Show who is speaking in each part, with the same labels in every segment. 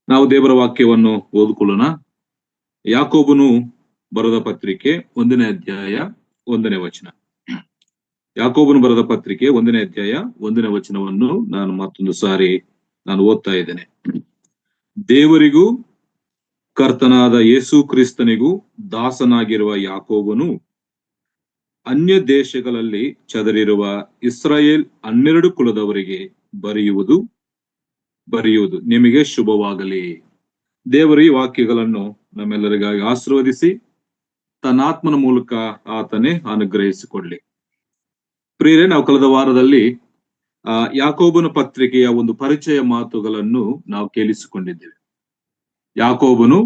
Speaker 1: ನಾವು ದೇವರ ವಾಕ್ಯವನ್ನು ಓದಿಕೊಳ್ಳೋಣ. ಯಾಕೋಬನು ಬರೆದ ಪತ್ರಿಕೆ 1ನೇ ಅಧ್ಯಾಯ 1ನೇ ವಚನ. ಯಾಕೋಬನು ಬರೆದ ಪತ್ರಿಕೆ 1ನೇ ಅಧ್ಯಾಯ 1ನೇ ವಚನವನ್ನು ನಾನು ಮತ್ತೊಂದು ಸಾರಿ ಓದ್ತಾ ಇದ್ದೇನೆ. ದೇವರಿಗೂ ಕರ್ತನಾದ ಯೇಸು ಕ್ರಿಸ್ತನಿಗೂ ದಾಸನಾಗಿರುವ ಯಾಕೋಬನು ಅನ್ಯ ದೇಶಗಳಲ್ಲಿ ಚದರಿರುವ ಇಸ್ರಾಯೇಲ್ 12 ಕುಲದವರಿಗೆ ಬರೆಯುವುದು ನಿಮಗೆ ಶುಭವಾಗಲಿ. ದೇವರು ಈ ವಾಕ್ಯಗಳನ್ನು ನಮ್ಮೆಲ್ಲರಿಗಾಗಿ ಆಶೀರ್ವದಿಸಿ ತನ್ನ ಆತ್ಮನ ಮೂಲಕ ಆತನೇ ಅನುಗ್ರಹಿಸಿಕೊಡ್ಲಿ. ಪ್ರಿಯರೇ, ನಾವು ಕಳೆದ ವಾರದಲ್ಲಿ ಯಾಕೋಬನ ಪತ್ರಿಕೆಯ ಒಂದು ಪರಿಚಯ ಮಾತುಗಳನ್ನು ನಾವು ಕೇಳಿಸಿಕೊಂಡಿದ್ದೇವೆ. ಯಾಕೋಬನು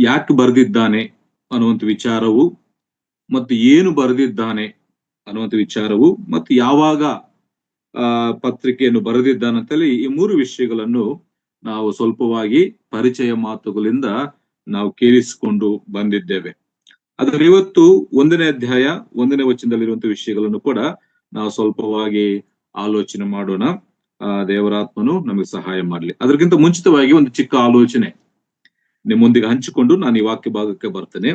Speaker 1: ಯಾಕೆ ಬರೆದಿದ್ದಾನೆ ಅನ್ನುವಂಥ ವಿಚಾರವು, ಮತ್ತು ಏನು ಬರೆದಿದ್ದಾನೆ ಅನ್ನುವಂಥ ವಿಚಾರವು, ಮತ್ತು ಯಾವಾಗ ಪತ್ರಿಕೆಯನ್ನು ಬರೆದಿದ್ದಾನಂತಲೇ ಈ 3 ವಿಷಯಗಳನ್ನು ನಾವು ಸ್ವಲ್ಪವಾಗಿ ಪರಿಚಯ ಮಾತುಗಳಿಂದ ನಾವು ಕೇಳಿಸಿಕೊಂಡು ಬಂದಿದ್ದೇವೆ. ಆದರೆ ಇವತ್ತು 1ನೇ ಅಧ್ಯಾಯ 1ನೇ ವಚನದಲ್ಲಿರುವಂತಹ ವಿಷಯಗಳನ್ನು ಕೂಡ ನಾವು ಸ್ವಲ್ಪವಾಗಿ ಆಲೋಚನೆ ಮಾಡೋಣ. ದೇವರಾತ್ಮನು ನಮಗೆ ಸಹಾಯ ಮಾಡಲಿ. ಅದಕ್ಕಿಂತ ಮುಂಚಿತವಾಗಿ ಒಂದು ಚಿಕ್ಕ ಆಲೋಚನೆ ನಿಮ್ಮೊಂದಿಗೆ ಹಂಚಿಕೊಂಡು ನಾನು ಈ ವಾಕ್ಯ ಭಾಗಕ್ಕೆ ಬರ್ತೇನೆ.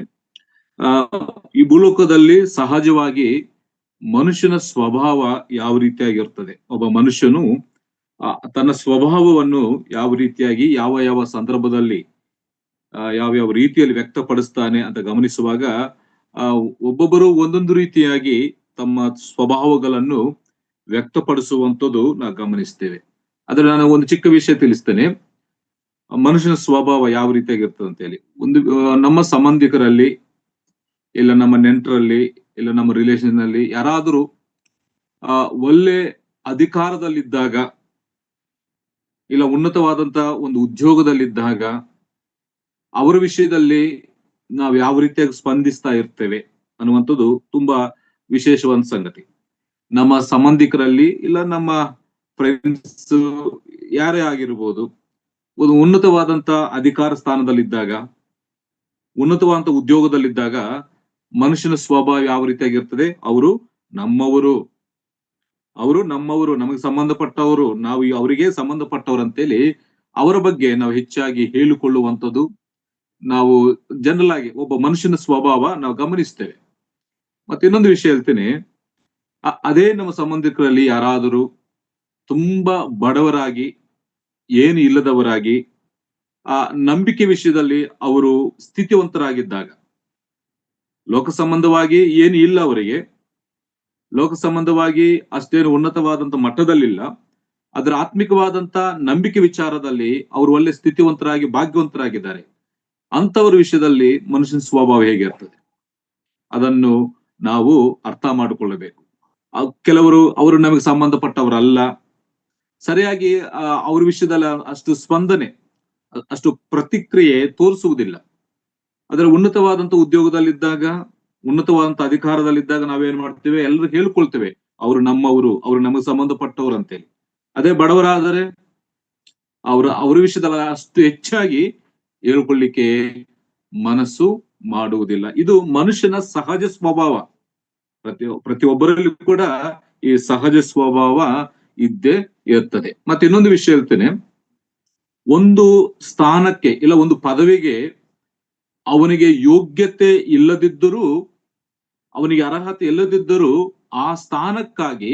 Speaker 1: ಈ ಭೂಲೋಕದಲ್ಲಿ ಸಹಜವಾಗಿ ಮನುಷ್ಯನ ಸ್ವಭಾವ ಯಾವ ರೀತಿಯಾಗಿರ್ತದೆ, ಒಬ್ಬ ಮನುಷ್ಯನು ತನ್ನ ಸ್ವಭಾವವನ್ನು ಯಾವ ರೀತಿಯಾಗಿ ಯಾವ ಸಂದರ್ಭದಲ್ಲಿ ಯಾವ ರೀತಿಯಲ್ಲಿ ವ್ಯಕ್ತಪಡಿಸ್ತಾನೆ ಅಂತ ಗಮನಿಸುವಾಗ ಒಬ್ಬೊಬ್ಬರು ಒಂದೊಂದು ರೀತಿಯಾಗಿ ತಮ್ಮ ಸ್ವಭಾವಗಳನ್ನು ವ್ಯಕ್ತಪಡಿಸುವಂಥದ್ದು ನಾವು ಗಮನಿಸ್ತೇವೆ. ಆದ್ರೆ ನಾನು ಒಂದು ಚಿಕ್ಕ ವಿಷಯ ತಿಳಿಸ್ತೇನೆ. ಮನುಷ್ಯನ ಸ್ವಭಾವ ಯಾವ ರೀತಿಯಾಗಿರ್ತದೆ ಅಂತ ಹೇಳಿ, ಒಂದು ನಮ್ಮ ಸಂಬಂಧಿಕರಲ್ಲಿ, ಇಲ್ಲ ನಮ್ಮ ನೆಂಟರಲ್ಲಿ, ಇಲ್ಲ ನಮ್ಮ ರಿಲೇಷನ್ ನಲ್ಲಿ ಯಾರಾದರೂ ಒಳ್ಳೆ ಅಧಿಕಾರದಲ್ಲಿದ್ದಾಗ, ಇಲ್ಲ ಉನ್ನತವಾದಂತ ಒಂದು ಉದ್ಯೋಗದಲ್ಲಿದ್ದಾಗ ಅವರ ವಿಷಯದಲ್ಲಿ ನಾವು ಯಾವ ರೀತಿಯಾಗಿ ಸ್ಪಂದಿಸ್ತಾ ಇರ್ತೇವೆ ಅನ್ನುವಂಥದ್ದು ತುಂಬಾ ವಿಶೇಷವಾದ ಸಂಗತಿ. ನಮ್ಮ ಸಂಬಂಧಿಕರಲ್ಲಿ, ಇಲ್ಲ ನಮ್ಮ ಫ್ರೆಂಡ್ಸ್ ಯಾರೇ ಆಗಿರ್ಬೋದು, ಒಂದು ಉನ್ನತವಾದಂತ ಅಧಿಕಾರ ಸ್ಥಾನದಲ್ಲಿದ್ದಾಗ, ಉನ್ನತವಾದಂತ ಉದ್ಯೋಗದಲ್ಲಿದ್ದಾಗ ಮನುಷ್ಯನ ಸ್ವಭಾವ ಯಾವ ರೀತಿಯಾಗಿರ್ತದೆ, ಅವರು ನಮ್ಮವರು, ನಮಗೆ ಸಂಬಂಧಪಟ್ಟವರು, ನಾವು ಅವರಿಗೆ ಸಂಬಂಧಪಟ್ಟವರು ಅಂತೇಳಿ ಅವರ ಬಗ್ಗೆ ನಾವು ಹೆಚ್ಚಾಗಿ ಹೇಳಿಕೊಳ್ಳುವಂಥದ್ದು ನಾವು ಜನರಲ್ ಆಗಿ ಒಬ್ಬ ಮನುಷ್ಯನ ಸ್ವಭಾವ ನಾವು ಗಮನಿಸ್ತೇವೆ. ಮತ್ತೆ ಇನ್ನೊಂದು ವಿಷಯ ಹೇಳ್ತೇನೆ, ಅದೇ ನಮ್ಮ ಸಂಬಂಧಿಕರಲ್ಲಿ ಯಾರಾದರೂ ತುಂಬಾ ಬಡವರಾಗಿ, ಏನು ಇಲ್ಲದವರಾಗಿ, ಆ ನಂಬಿಕೆ ವಿಷಯದಲ್ಲಿ ಅವರು ಸ್ಥಿತಿವಂತರಾಗಿದ್ದಾಗ, ಲೋಕ ಸಂಬಂಧವಾಗಿ ಏನು ಇಲ್ಲ ಅವರಿಗೆ, ಲೋಕ ಸಂಬಂಧವಾಗಿ ಅಷ್ಟೇನು ಉನ್ನತವಾದಂತ ಮಟ್ಟದಲ್ಲಿಲ್ಲ, ಅದರ ಆತ್ಮಿಕವಾದಂತ ನಂಬಿಕೆ ವಿಚಾರದಲ್ಲಿ ಅವರು ಒಳ್ಳೆ ಸ್ಥಿತಿವಂತರಾಗಿ ಭಾಗ್ಯವಂತರಾಗಿದ್ದಾರೆ. ಅಂತವರ ವಿಷಯದಲ್ಲಿ ಮನುಷ್ಯನ ಸ್ವಭಾವ ಹೇಗಿರ್ತದೆ ಅದನ್ನು ನಾವು ಅರ್ಥ ಮಾಡಿಕೊಳ್ಳಬೇಕು. ಕೆಲವರು ಅವರು ನಮಗೆ ಸಂಬಂಧಪಟ್ಟವರಲ್ಲ, ಸರಿಯಾಗಿ ಅವ್ರ ವಿಷಯದಲ್ಲಿ ಅಷ್ಟು ಸ್ಪಂದನೆ, ಅಷ್ಟು ಪ್ರತಿಕ್ರಿಯೆ ತೋರಿಸುವುದಿಲ್ಲ. ಅದರ ಉನ್ನತವಾದಂತ ಉದ್ಯೋಗದಲ್ಲಿದ್ದಾಗ, ಉನ್ನತವಾದಂತ ಅಧಿಕಾರದಲ್ಲಿದ್ದಾಗ ನಾವೇನ್ ಮಾಡ್ತೇವೆ, ಎಲ್ಲರೂ ಹೇಳ್ಕೊಳ್ತೇವೆ ಅವರು ನಮ್ಮವರು, ಅವರು ನಮಗೆ ಸಂಬಂಧಪಟ್ಟವರು ಅಂತೇಳಿ. ಅದೇ ಬಡವರಾದರೆ ಅವ್ರ ವಿಷಯದಲ್ಲಿ ಅಷ್ಟು ಹೆಚ್ಚಾಗಿ ಹೇಳ್ಕೊಳ್ಳಿಕ್ಕೆ ಮನಸ್ಸು ಮಾಡುವುದಿಲ್ಲ. ಇದು ಮನುಷ್ಯನ ಸಹಜ ಸ್ವಭಾವ. ಪ್ರತಿಯೊಬ್ಬರಲ್ಲಿ ಕೂಡ ಈ ಸಹಜ ಸ್ವಭಾವ ಇದ್ದೇ ಇರ್ತದೆ. ಮತ್ತೆ ಇನ್ನೊಂದು ವಿಷಯ ಹೇಳ್ತೇನೆ, ಒಂದು ಸ್ಥಾನಕ್ಕೆ, ಇಲ್ಲ ಒಂದು ಪದವಿಗೆ ಅವನಿಗೆ ಯೋಗ್ಯತೆ ಇಲ್ಲದಿದ್ದರೂ, ಅವನಿಗೆ ಅರ್ಹತೆ ಇಲ್ಲದಿದ್ದರೂ ಆ ಸ್ಥಾನಕ್ಕಾಗಿ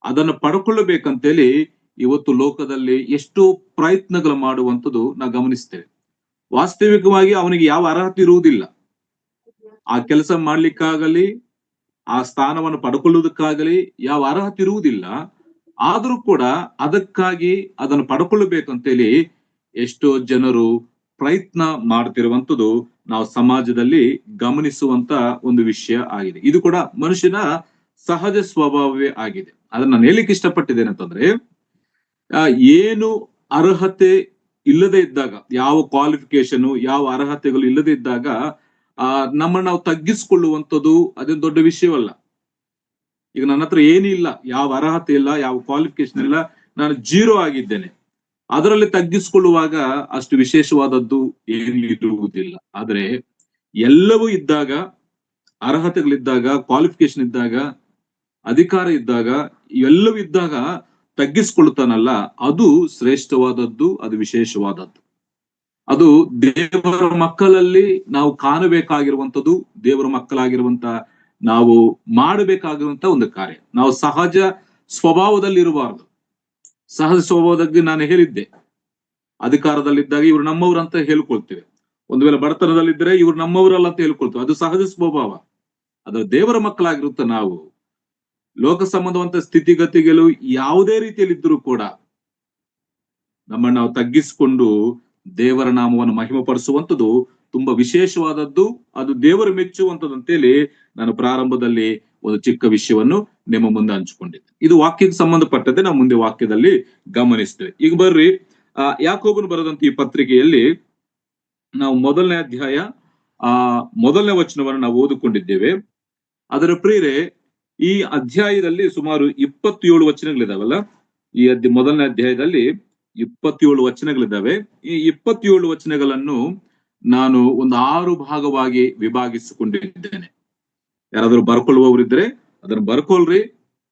Speaker 1: ಅದನ್ನು ಪಡ್ಕೊಳ್ಳಬೇಕಂತೇಳಿ ಇವತ್ತು ಲೋಕದಲ್ಲಿ ಎಷ್ಟೋ ಪ್ರಯತ್ನಗಳು ಮಾಡುವಂಥದ್ದು ನಾವು ಗಮನಿಸ್ತೇವೆ. ವಾಸ್ತವಿಕವಾಗಿ ಅವನಿಗೆ ಯಾವ ಅರ್ಹತೆ ಇರುವುದಿಲ್ಲ, ಆ ಕೆಲಸ ಮಾಡ್ಲಿಕ್ಕಾಗಲಿ, ಆ ಸ್ಥಾನವನ್ನು ಪಡ್ಕೊಳ್ಳುವುದಕ್ಕಾಗಲಿ ಯಾವ ಅರ್ಹತೆ ಇರುವುದಿಲ್ಲ. ಆದ್ರೂ ಕೂಡ ಅದಕ್ಕಾಗಿ ಅದನ್ನು ಪಡ್ಕೊಳ್ಳಬೇಕಂತೇಳಿ ಎಷ್ಟೋ ಜನರು ಪ್ರಯತ್ನ ಮಾಡ್ತಿರುವಂಥದ್ದು ನಾವು ಸಮಾಜದಲ್ಲಿ ಗಮನಿಸುವಂತ ಒಂದು ವಿಷಯ ಆಗಿದೆ. ಇದು ಕೂಡ ಮನುಷ್ಯನ ಸಹಜ ಸ್ವಭಾವವೇ ಆಗಿದೆ. ಅದನ್ನ ನಾನು ಹೇಳಿಕ್ಕೆ ಇಷ್ಟಪಟ್ಟಿದ್ದೇನೆ ಅಂತಂದ್ರೆ, ಏನು ಅರ್ಹತೆ ಇಲ್ಲದೆ ಇದ್ದಾಗ, ಯಾವ ಕ್ವಾಲಿಫಿಕೇಶನ್, ಯಾವ ಅರ್ಹತೆಗಳು ಇಲ್ಲದೆ ಇದ್ದಾಗ ನಮ್ಮನ್ನು ನಾವು ತಗ್ಗಿಸಿಕೊಳ್ಳುವಂಥದ್ದು ಅದೇನು ದೊಡ್ಡ ವಿಷಯವಲ್ಲ. ಈಗ ನನ್ನ ಹತ್ರ ಏನಿಲ್ಲ, ಯಾವ ಅರ್ಹತೆ ಇಲ್ಲ, ಯಾವ ಕ್ವಾಲಿಫಿಕೇಶನ್ ಇಲ್ಲ, ನಾನು 0 ಆಗಿದ್ದೇನೆ, ಅದರಲ್ಲಿ ತಗ್ಗಿಸಿಕೊಳ್ಳುವಾಗ ಅಷ್ಟು ವಿಶೇಷವಾದದ್ದು ಏನು ಇರುವುದಿಲ್ಲ. ಆದ್ರೆ ಎಲ್ಲವೂ ಇದ್ದಾಗ, ಅರ್ಹತೆಗಳಿದ್ದಾಗ, ಕ್ವಾಲಿಫಿಕೇಶನ್ ಇದ್ದಾಗ, ಅಧಿಕಾರ ಇದ್ದಾಗ, ಇವೆಲ್ಲವೂ ಇದ್ದಾಗ ತಗ್ಗಿಸ್ಕೊಳ್ತಾನಲ್ಲ, ಅದು ಶ್ರೇಷ್ಠವಾದದ್ದು, ಅದು ವಿಶೇಷವಾದದ್ದು. ಅದು ದೇವರ ಮಕ್ಕಳಲ್ಲಿ ನಾವು ಕಾಣಬೇಕಾಗಿರುವಂತದ್ದು, ದೇವರ ಮಕ್ಕಳಾಗಿರುವಂತ ನಾವು ಮಾಡಬೇಕಾಗಿರುವಂತ ಒಂದು ಕಾರ್ಯ. ನಾವು ಸಹಜ ಸ್ವಭಾವದಲ್ಲಿ ಇರಬಾರದು. ಸಹಜ ಸ್ವಭಾವದಲ್ಲಿ ನಾನು ಹೇಳಿದ್ದೆ, ಅಧಿಕಾರದಲ್ಲಿದ್ದಾಗ ಇವ್ರು ನಮ್ಮವ್ರು ಅಂತ ಹೇಳ್ಕೊಳ್ತೇವೆ. ಒಂದು ವೇಳೆ ಬಡತನದಲ್ಲಿದ್ದರೆ ಇವ್ರು ನಮ್ಮವರಲ್ಲ ಅಂತ ಹೇಳ್ಕೊಳ್ತೇವೆ. ಅದು ಸಹಜ ಸ್ವಭಾವ. ಅದು ದೇವರ ಮಕ್ಕಳಾಗಿರುತ್ತೆ ನಾವು ಲೋಕ ಸಂಬಂಧವಂತ ಸ್ಥಿತಿಗತಿಗಳು ಯಾವುದೇ ರೀತಿಯಲ್ಲಿ ಇದ್ರೂ ಕೂಡ ನಮ್ಮನ್ನು ನಾವು ತಗ್ಗಿಸಿಕೊಂಡು ದೇವರ ನಾಮವನ್ನು ಮಹಿಮೆ ಪಡಿಸುವಂಥದ್ದು ತುಂಬಾ ವಿಶೇಷವಾದದ್ದು, ಅದು ದೇವರು ಮೆಚ್ಚುವಂಥದ್ದು ಅಂತೇಳಿ ನಾನು ಪ್ರಾರಂಭದಲ್ಲಿ ಒಂದು ಚಿಕ್ಕ ವಿಷಯವನ್ನು ನಿಮ್ಮ ಮುಂದೆ ಹಂಚಿಕೊಂಡಿದ್ದೆ. ಇದು ವಾಕ್ಯಕ್ಕೆ ಸಂಬಂಧಪಟ್ಟಂತೆ ನಾವು ಮುಂದೆ ವಾಕ್ಯದಲ್ಲಿ ಗಮನಿಸ್ತೇವೆ. ಈಗ ಬರ್ರಿ, ಯಾಕೋಬನು ಬರೆದಂತ ಈ ಪತ್ರಿಕೆಯಲ್ಲಿ ನಾವು ಮೊದಲನೇ ಅಧ್ಯಾಯ ಮೊದಲನೇ ವಚನವನ್ನು ನಾವು ಓದಿಕೊಂಡಿದ್ದೇವೆ. ಅದರ ಪ್ರಿಯರೇ, ಈ ಅಧ್ಯಾಯದಲ್ಲಿ ಸುಮಾರು 27 ವಚನಗಳಿದಾವಲ್ಲ. ಈ ಮೊದಲನೇ ಅಧ್ಯಾಯದಲ್ಲಿ 27 ವಚನಗಳಿದ್ದಾವೆ. ಈ 27 ವಚನಗಳನ್ನು ನಾನು ಒಂದು 6 ಭಾಗವಾಗಿ ವಿಭಾಗಿಸಿಕೊಂಡಿದ್ದೇನೆ. ಯಾರಾದ್ರೂ ಬರ್ಕೊಳ್ಳುವವರಿದ್ರೆ ಅದನ್ನು ಬರ್ಕೊಳ್ರಿ.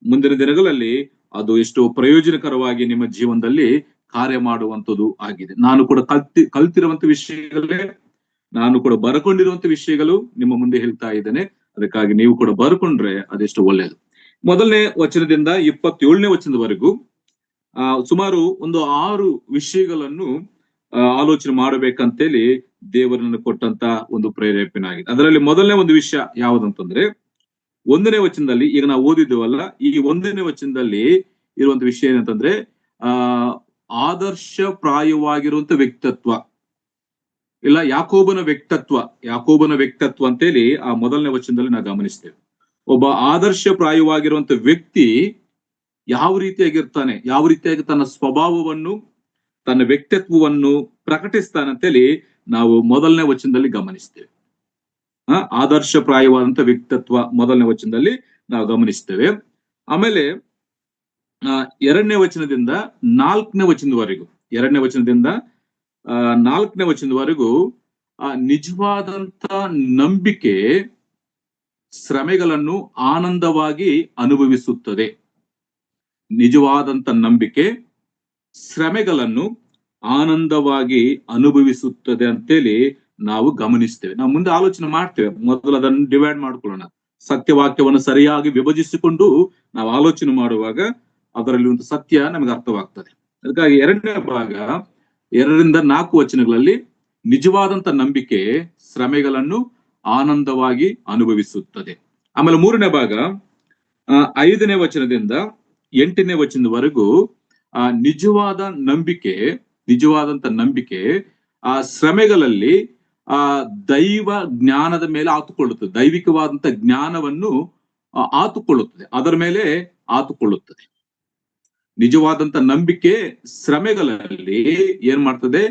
Speaker 1: ಮುಂದಿನ ದಿನಗಳಲ್ಲಿ ಅದು ಎಷ್ಟು ಪ್ರಯೋಜನಕರವಾಗಿ ನಿಮ್ಮ ಜೀವನದಲ್ಲಿ ಕಾರ್ಯ ಮಾಡುವಂಥದ್ದು ಆಗಿದೆ. ನಾನು ಕೂಡ ಕಲ್ತಿರುವಂತ ವಿಷಯಗಳೇ, ನಾನು ಕೂಡ ಬರ್ಕೊಂಡಿರುವಂತ ವಿಷಯಗಳು ನಿಮ್ಮ ಮುಂದೆ ಹೇಳ್ತಾ ಇದ್ದೇನೆ. ಅದಕ್ಕಾಗಿ ನೀವು ಕೂಡ ಬರ್ಕೊಂಡ್ರೆ ಅದೆಷ್ಟು ಒಳ್ಳೆಯದು. ಮೊದಲನೇ ವಚನದಿಂದ 27ನೇ ವಚನದವರೆಗೂ ಸುಮಾರು ಒಂದು 6 ವಿಷಯಗಳನ್ನು ಆಲೋಚನೆ ಮಾಡಬೇಕಂತೇಳಿ ದೇವರನ್ನು ಕೊಟ್ಟಂತ ಒಂದು ಪ್ರೇರೇಪಣೆ ಆಗಿದೆ. ಅದರಲ್ಲಿ ಮೊದಲನೇ ಒಂದು ವಿಷಯ ಯಾವುದಂತಂದ್ರೆ, 1ನೇ ವಚನದಲ್ಲಿ, ಈಗ ನಾವು ಓದಿದ್ದೇವಲ್ಲ, ಈ 1ನೇ ವಚನದಲ್ಲಿ ಇರುವಂತ ವಿಷಯ ಏನಂತಂದ್ರೆ, ಆದರ್ಶ ಪ್ರಾಯವಾಗಿರುವಂತ ವ್ಯಕ್ತಿತ್ವ, ಇಲ್ಲ ಯಾಕೋಬನ ವ್ಯಕ್ತಿತ್ವ ಅಂತೇಳಿ ಆ ಮೊದಲನೇ ವಚನದಲ್ಲಿ ನಾವು ಗಮನಿಸ್ತೇವೆ. ಒಬ್ಬ ಆದರ್ಶ ಪ್ರಾಯವಾಗಿರುವಂತ ವ್ಯಕ್ತಿ ಯಾವ ರೀತಿಯಾಗಿರ್ತಾನೆ, ಯಾವ ರೀತಿಯಾಗಿ ತನ್ನ ಸ್ವಭಾವವನ್ನು, ತನ್ನ ವ್ಯಕ್ತಿತ್ವವನ್ನು ಪ್ರಕಟಿಸ್ತಾನೆ ಅಂತೇಳಿ ನಾವು ಮೊದಲನೇ ವಚನದಲ್ಲಿ ಗಮನಿಸ್ತೇವೆ. ಆದರ್ಶ ಪ್ರಾಯವಾದಂತ ವ್ಯಕ್ತಿತ್ವ ಮೊದಲನೇ ವಚನದಲ್ಲಿ ನಾವು ಗಮನಿಸ್ತೇವೆ. ಆಮೇಲೆ 2ನೇ ವಚನದಿಂದ 4ನೇ ವಚನದವರೆಗೂ, 2ನೇ ವಚನದಿಂದ 4ನೇ ವಚನದವರೆಗೂ ನಿಜವಾದಂತ ನಂಬಿಕೆ ಶ್ರಮೆಗಳನ್ನು ಆನಂದವಾಗಿ ಅನುಭವಿಸುತ್ತದೆ. ನಿಜವಾದಂತ ನಂಬಿಕೆ ಶ್ರಮೆಗಳನ್ನು ಆನಂದವಾಗಿ ಅನುಭವಿಸುತ್ತದೆ ಅಂತೇಳಿ ನಾವು ಗಮನಿಸ್ತೇವೆ. ನಾವು ಮುಂದೆ ಆಲೋಚನೆ ಮಾಡ್ತೇವೆ. ಮೊದಲು ಅದನ್ನು ಡಿವೈಡ್ ಮಾಡ್ಕೊಳ್ಳೋಣ. ಸತ್ಯವಾಕ್ಯವನ್ನು ಸರಿಯಾಗಿ ವಿಭಜಿಸಿಕೊಂಡು ನಾವು ಆಲೋಚನೆ ಮಾಡುವಾಗ ಅದರಲ್ಲಿ ಒಂದು ಸತ್ಯ ನಮಗೆ ಅರ್ಥವಾಗ್ತದೆ. ಅದಕ್ಕಾಗಿ 2ನೇ ಭಾಗ 2ರಿಂದ 4 ವಚನಗಳಲ್ಲಿ ನಿಜವಾದಂತ ನಂಬಿಕೆ ಶ್ರಮೆಗಳನ್ನು ಆನಂದವಾಗಿ ಅನುಭವಿಸುತ್ತದೆ. ಆಮೇಲೆ 3ನೇ ಭಾಗ 5ನೇ ವಚನದಿಂದ 8ನೇ ವಚನದವರೆಗೂ ನಿಜವಾದಂತ ನಂಬಿಕೆ ಆ ಶ್ರಮೆಗಳಲ್ಲಿ ದೈವ ಜ್ಞಾನದ ಮೇಲೆ ಆತುಕೊಳ್ಳುತ್ತದೆ. ದೈವಿಕವಾದಂತ ಜ್ಞಾನವನ್ನು ಆತುಕೊಳ್ಳುತ್ತದೆ, ಅದರ ಮೇಲೆ ಆತುಕೊಳ್ಳುತ್ತದೆ. ನಿಜವಾದಂತ ನಂಬಿಕೆ ಶ್ರಮೆಗಳಲ್ಲಿ ಏನ್ ಮಾಡ್ತದೆ,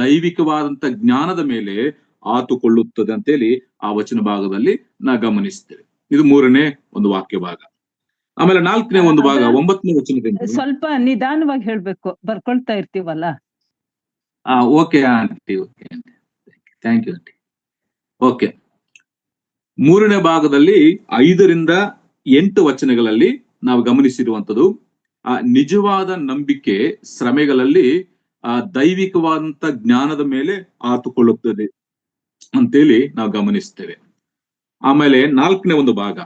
Speaker 1: ದೈವಿಕವಾದಂತ ಜ್ಞಾನದ ಮೇಲೆ ಆತುಕೊಳ್ಳುತ್ತದೆ ಅಂತೇಳಿ ಆ ವಚನ ಭಾಗದಲ್ಲಿ ನಾವು ಗಮನಿಸ್ತೇವೆ. ಇದು 3ನೇ ಒಂದು ವಾಕ್ಯ ಭಾಗ. ಆಮೇಲೆ 4ನೇ ಒಂದು ಭಾಗ 9ನೇ ವಚನದಿಂದ,
Speaker 2: ಸ್ವಲ್ಪ ನಿಧಾನವಾಗಿ ಹೇಳ್ಬೇಕು, ಬರ್ಕೊಳ್ತಾ ಇರ್ತೀವಲ್ಲ.
Speaker 1: Okay aunty, okay aunty, thank you aunty. Okay, 3ನೇ ಭಾಗದಲ್ಲಿ 5ರಿಂದ 8 ವಚನಗಳಲ್ಲಿ ನಾವು ಗಮನಿಸಿರುವಂತದ್ದು ನಿಜವಾದ ನಂಬಿಕೆ ಶ್ರಮೆಗಳಲ್ಲಿ ದೈವಿಕವಾದಂತ ಜ್ಞಾನದ ಮೇಲೆ ಆತುಕೊಳ್ಳುತ್ತದೆ ಅಂತೇಳಿ ನಾವು ಗಮನಿಸ್ತೇವೆ. ಆಮೇಲೆ 4ನೇ ಒಂದು ಭಾಗ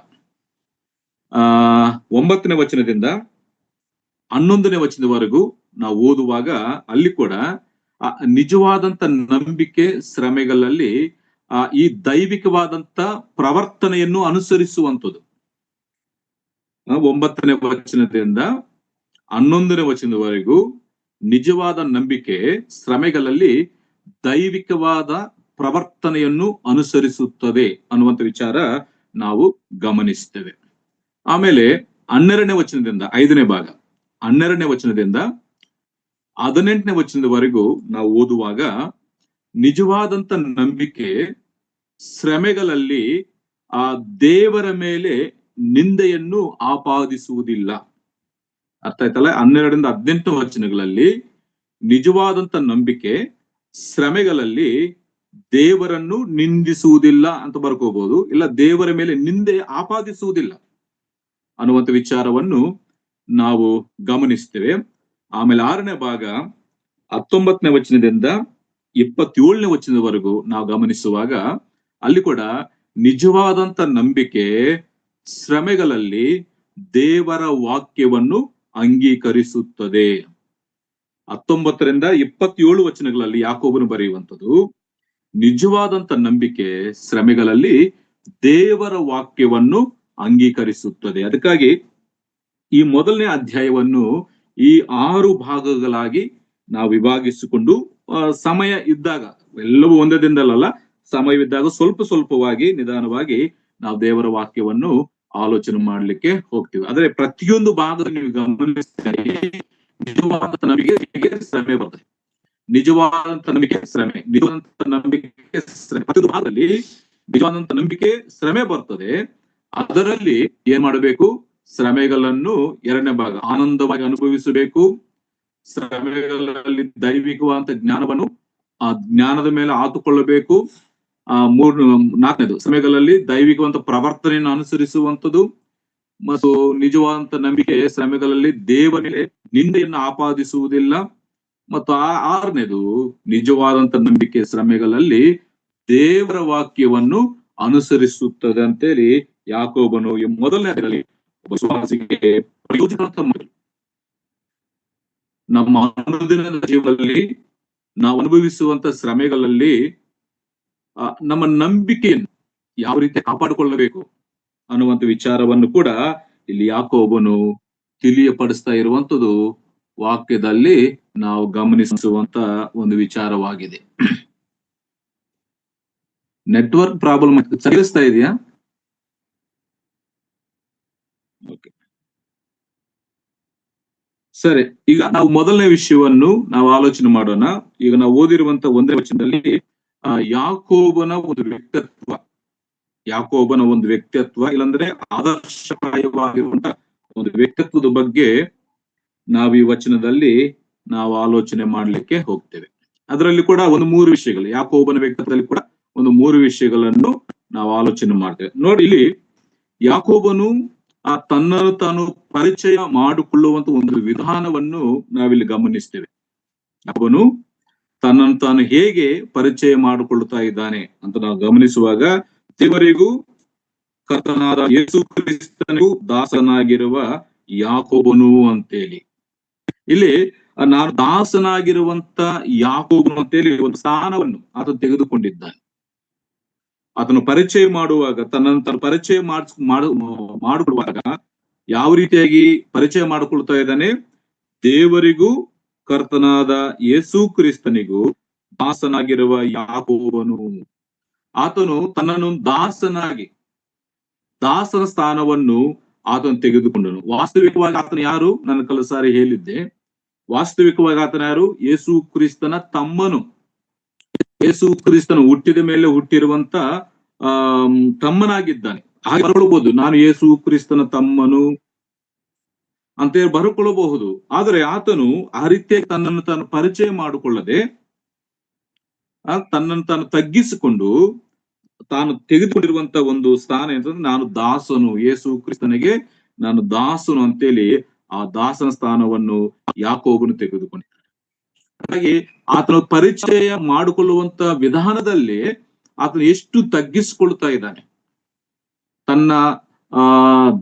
Speaker 1: 9ನೇ ವಚನದಿಂದ 11ನೇ ವಚನದವರೆಗೂ ನಾವು ಓದುವಾಗ ಅಲ್ಲಿ ಕೂಡ ನಿಜವಾದಂತ ನಂಬಿಕೆ ಶ್ರಮೆಗಳಲ್ಲಿ ಈ ದೈವಿಕವಾದಂತ ಪ್ರವರ್ತನೆಯನ್ನು ಅನುಸರಿಸುವಂಥದ್ದು. 9ನೇ ವಚನದಿಂದ 11ನೇ ವಚನದವರೆಗೂ ನಿಜವಾದ ನಂಬಿಕೆ ಶ್ರಮೆಗಳಲ್ಲಿ ದೈವಿಕವಾದ ಪ್ರವರ್ತನೆಯನ್ನು ಅನುಸರಿಸುತ್ತದೆ ಅನ್ನುವಂಥ ವಿಚಾರ ನಾವು ಗಮನಿಸ್ತೇವೆ. ಆಮೇಲೆ 12ನೇ ವಚನದಿಂದ 5ನೇ ಭಾಗ 12ನೇ ವಚನದಿಂದ 18ನೇ ವಚನದವರೆಗೂ ನಾವು ಓದುವಾಗ ನಿಜವಾದಂತ ನಂಬಿಕೆ ಶ್ರಮೆಗಳಲ್ಲಿ ದೇವರ ಮೇಲೆ ನಿಂದೆಯನ್ನು ಆಪಾದಿಸುವುದಿಲ್ಲ. ಅರ್ಥ ಆಯ್ತಲ್ಲ? 12ರಿಂದ 18 ವಚನಗಳಲ್ಲಿ ನಿಜವಾದಂತ ನಂಬಿಕೆ ಶ್ರಮೆಗಳಲ್ಲಿ ದೇವರನ್ನು ನಿಂದಿಸುವುದಿಲ್ಲ ಅಂತ ಬರ್ಕೋಬಹುದು, ಇಲ್ಲ ದೇವರ ಮೇಲೆ ನಿಂದೆ ಆಪಾದಿಸುವುದಿಲ್ಲ ಅನ್ನುವಂಥ ವಿಚಾರವನ್ನು ನಾವು ಗಮನಿಸ್ತೇವೆ. ಆಮೇಲೆ 6ನೇ ಭಾಗ 19ನೇ ವಚನದಿಂದ 27ನೇ ವಚನದವರೆಗೂ ನಾವು ಗಮನಿಸುವಾಗ ಅಲ್ಲಿ ಕೂಡ ನಿಜವಾದಂತ ನಂಬಿಕೆ ಶ್ರಮೆಗಳಲ್ಲಿ ದೇವರ ವಾಕ್ಯವನ್ನು ಅಂಗೀಕರಿಸುತ್ತದೆ. 19ರಿಂದ 27 ವಚನಗಳಲ್ಲಿ ಯಾಕೋಬನು ಬರೆಯುವಂಥದ್ದು ನಿಜವಾದಂತ ನಂಬಿಕೆ ಶ್ರಮೆಗಳಲ್ಲಿ ದೇವರ ವಾಕ್ಯವನ್ನು ಅಂಗೀಕರಿಸುತ್ತದೆ. ಅದಕ್ಕಾಗಿ ಈ ಮೊದಲನೇ ಅಧ್ಯಾಯವನ್ನು ಈ 6 ಭಾಗಗಳಾಗಿ ನಾವು ವಿಭಾಗಿಸಿಕೊಂಡು ಸಮಯ ಇದ್ದಾಗ, ಎಲ್ಲವೂ ಒಂದೇ ದಿನದಲ್ಲ, ಸಮಯವಿದ್ದಾಗ ಸ್ವಲ್ಪ ಸ್ವಲ್ಪವಾಗಿ ನಿಧಾನವಾಗಿ ನಾವು ದೇವರ ವಾಕ್ಯವನ್ನು ಆಲೋಚನೆ ಮಾಡ್ಲಿಕ್ಕೆ ಹೋಗ್ತೀವಿ. ಆದ್ರೆ ಪ್ರತಿಯೊಂದು ಭಾಗದಲ್ಲಿ ನೀವು ಗಮನಿಸಿದರೆ ನಿಜವಾದಂತ ನಂಬಿಕೆಗೆ ಶ್ರಮೆ ಬರ್ತದೆ. ನಿಜವಾದಂತ ನಂಬಿಕೆ ಶ್ರಮೆ, ನಿಜವಾದಂತ ನಂಬಿಕೆ ಶ್ರಮೆ, ಪ್ರತಿಯೊಂದು ಭಾಗದಲ್ಲಿ ನಿಜವಾದಂತ ನಂಬಿಕೆ ಶ್ರಮೆ ಬರ್ತದೆ. ಅದರಲ್ಲಿ ಏನ್ ಮಾಡಬೇಕು? ಶ್ರಮೆಗಳನ್ನು 2ನೇ ಭಾಗ ಆನಂದವಾಗಿ ಅನುಭವಿಸಬೇಕು. ಶ್ರಮೆಗಳಲ್ಲಿ ದೈವಿಕವಾದಂತ ಜ್ಞಾನವನ್ನು ಆ ಜ್ಞಾನದ ಮೇಲೆ ಆತುಕೊಳ್ಳಬೇಕು. 4ನೇದು ಶ್ರಮೆಗಳಲ್ಲಿ ದೈವಿಕವಂತ ಪ್ರವರ್ತನೆಯನ್ನು ಅನುಸರಿಸುವಂಥದ್ದು. ಮತ್ತು ನಿಜವಾದಂತ ನಂಬಿಕೆ ಶ್ರಮೆಗಳಲ್ಲಿ ದೇವರ ಮೇಲೆ ನಿಂದೆಯನ್ನು ಆಪಾದಿಸುವುದಿಲ್ಲ. ಮತ್ತು 6ನೇದು ನಿಜವಾದಂತ ನಂಬಿಕೆ ಶ್ರಮೆಗಳಲ್ಲಿ ದೇವರ ವಾಕ್ಯವನ್ನು ಅನುಸರಿಸುತ್ತದೆ ಅಂತೇಳಿ ಯಾಕೋಬನು ಈ ಮೊದಲನೇ ವಿಶ್ವಾಸಿಗೆ ಪ್ರಯೋಜನ ನಮ್ಮ ಅನುದಿನದ ಜೀವನದಲ್ಲಿ ನಾವು ಅನುಭವಿಸುವಂತ ಶ್ರಮೆಗಳಲ್ಲಿ ನಮ್ಮ ನಂಬಿಕೆಯನ್ನು ಯಾವ ರೀತಿ ಕಾಪಾಡಿಕೊಳ್ಳಬೇಕು ಅನ್ನುವಂಥ ವಿಚಾರವನ್ನು ಕೂಡ ಇಲ್ಲಿ ಯಾಕೋಬನು ತಿಳಿಯಪಡಿಸ್ತಾ ಇರುವಂತದ್ದು ವಾಕ್ಯದಲ್ಲಿ ನಾವು ಗಮನಿಸುವಂತ ಒಂದು ವಿಚಾರವಾಗಿದೆ. ನೆಟ್ವರ್ಕ್ ಪ್ರಾಬ್ಲಮ್ ಸರಿಸ್ತಾ ಇದೆಯಾ? ಓಕೆ, ಸರಿ. ಈಗ ನಾವು ಮೊದಲನೇ ವಿಷಯವನ್ನು ನಾವು ಆಲೋಚನೆ ಮಾಡೋಣ. ಈಗ ನಾವು ಓದಿರುವಂತ 1ನೇ ವಚನದಲ್ಲಿ ಯಾಕೋಬನ ಒಂದು ವ್ಯಕ್ತಿತ್ವ ಇಲ್ಲಾಂದ್ರೆ ಆದರ್ಶಪ್ರಾಯವಾಗಿರುವಂತ ಒಂದು ವ್ಯಕ್ತಿತ್ವದ ಬಗ್ಗೆ ನಾವು ಈ ವಚನದಲ್ಲಿ ನಾವು ಆಲೋಚನೆ ಮಾಡ್ಲಿಕ್ಕೆ ಹೋಗ್ತೇವೆ. ಅದರಲ್ಲಿ ಕೂಡ ಒಂದು 3 ವಿಷಯಗಳು, ಯಾಕೋಬನ ವ್ಯಕ್ತಿತ್ವದಲ್ಲಿ ಕೂಡ ಒಂದು 3 ವಿಷಯಗಳನ್ನು ನಾವು ಆಲೋಚನೆ ಮಾಡ್ತೇವೆ. ನೋಡಿ, ಇಲ್ಲಿ ಯಾಕೋಬನು ತನ್ನನ್ನು ತಾನು ಪರಿಚಯ ಮಾಡಿಕೊಳ್ಳುವಂತ ಒಂದು ವಿಧಾನವನ್ನು ನಾವಿಲ್ಲಿ ಗಮನಿಸ್ತೇವೆ. ಅವನು ತನ್ನನ್ನು ತಾನು ಹೇಗೆ ಪರಿಚಯ ಮಾಡಿಕೊಳ್ಳುತ್ತಾ ಇದ್ದಾನೆ ಅಂತ ನಾವು ಗಮನಿಸುವಾಗ, ದೇವರಿಗೂ ಕರ್ತನಾದ ಯೇಸು ಕ್ರಿಸ್ತನಿಗೂ ದಾಸನಾಗಿರುವ ಯಾಕೋಬನು ಅಂತೇಳಿ ಇಲ್ಲಿ ನಾನು ದಾಸನಾಗಿರುವಂತ ಯಾಕೋಬನು ಅಂತೇಳಿ ಒಂದು ಸ್ಥಾನವನ್ನು ಆತನು ತೆಗೆದುಕೊಂಡಿದ್ದಾನೆ. ಆತನು ಪರಿಚಯ ಮಾಡುವಾಗ, ತನ್ನನ್ನು ತಾನು ಪರಿಚಯ ಮಾಡಿಕೊಳ್ಳುವಾಗ ಯಾವ ರೀತಿಯಾಗಿ ಪರಿಚಯ ಮಾಡಿಕೊಳ್ತಾ ಇದ್ದಾನೆ? ದೇವರಿಗೂ ಕರ್ತನಾದ ಯೇಸು ಕ್ರಿಸ್ತನಿಗೂ ದಾಸನಾಗಿರುವ ಯಾಕೋಬನು. ಆತನು ತನ್ನನ್ನು ದಾಸನ ಸ್ಥಾನವನ್ನು ಆತನು ತೆಗೆದುಕೊಂಡನು. ವಾಸ್ತವಿಕವಾಗಿ ಆತನು ಯಾರು? ನನ್ನ ಕಳೆದ ಸಾರಿ ಹೇಳಿದ್ದೆ. ವಾಸ್ತವಿಕವಾಗಿ ಆತನ ಯಾರು? ಯೇಸು ಕ್ರಿಸ್ತನ ತಮ್ಮನು. ಯೇಸು ಕ್ರಿಸ್ತನು ಹುಟ್ಟಿದ ಮೇಲೆ ಹುಟ್ಟಿರುವಂತ ತಮ್ಮನಾಗಿದ್ದಾನೆ. ಹಾಗೆ ಬರ್ಕೊಳ್ಬಹುದು, ನಾನು ಯೇಸು ಕ್ರಿಸ್ತನ ತಮ್ಮನು ಅಂತ ಬರ್ಕೊಳ್ಳಬಹುದು. ಆದರೆ ಆತನು ಆ ರೀತಿಯಾಗಿ ತನ್ನನ್ನು ತಾನು ಪರಿಚಯ ಮಾಡಿಕೊಳ್ಳದೆ ತನ್ನನ್ನು ತಾನು ತಗ್ಗಿಸಿಕೊಂಡು ತಾನು ತೆಗೆದುಕೊಂಡಿರುವಂತ ಒಂದು ಸ್ಥಾನ ಅಂತಂದ್ರೆ, ನಾನು ದಾಸನು, ಯೇಸು ಕ್ರಿಸ್ತನಿಗೆ ನಾನು ದಾಸನು ಅಂತೇಳಿ ಆ ದಾಸನ ಸ್ಥಾನವನ್ನು ಯಾಕೋಬನು ತೆಗೆದುಕೊಂಡಿದ್ದಾನೆ. ಹಾಗಾಗಿ ಆತನ ಪರಿಚಯ ಮಾಡಿಕೊಳ್ಳುವಂತ ವಿಧಾನದಲ್ಲಿ ಆತನು ಎಷ್ಟು ತಗ್ಗಿಸಿಕೊಳ್ತಾ ಇದ್ದಾನೆ. ತನ್ನ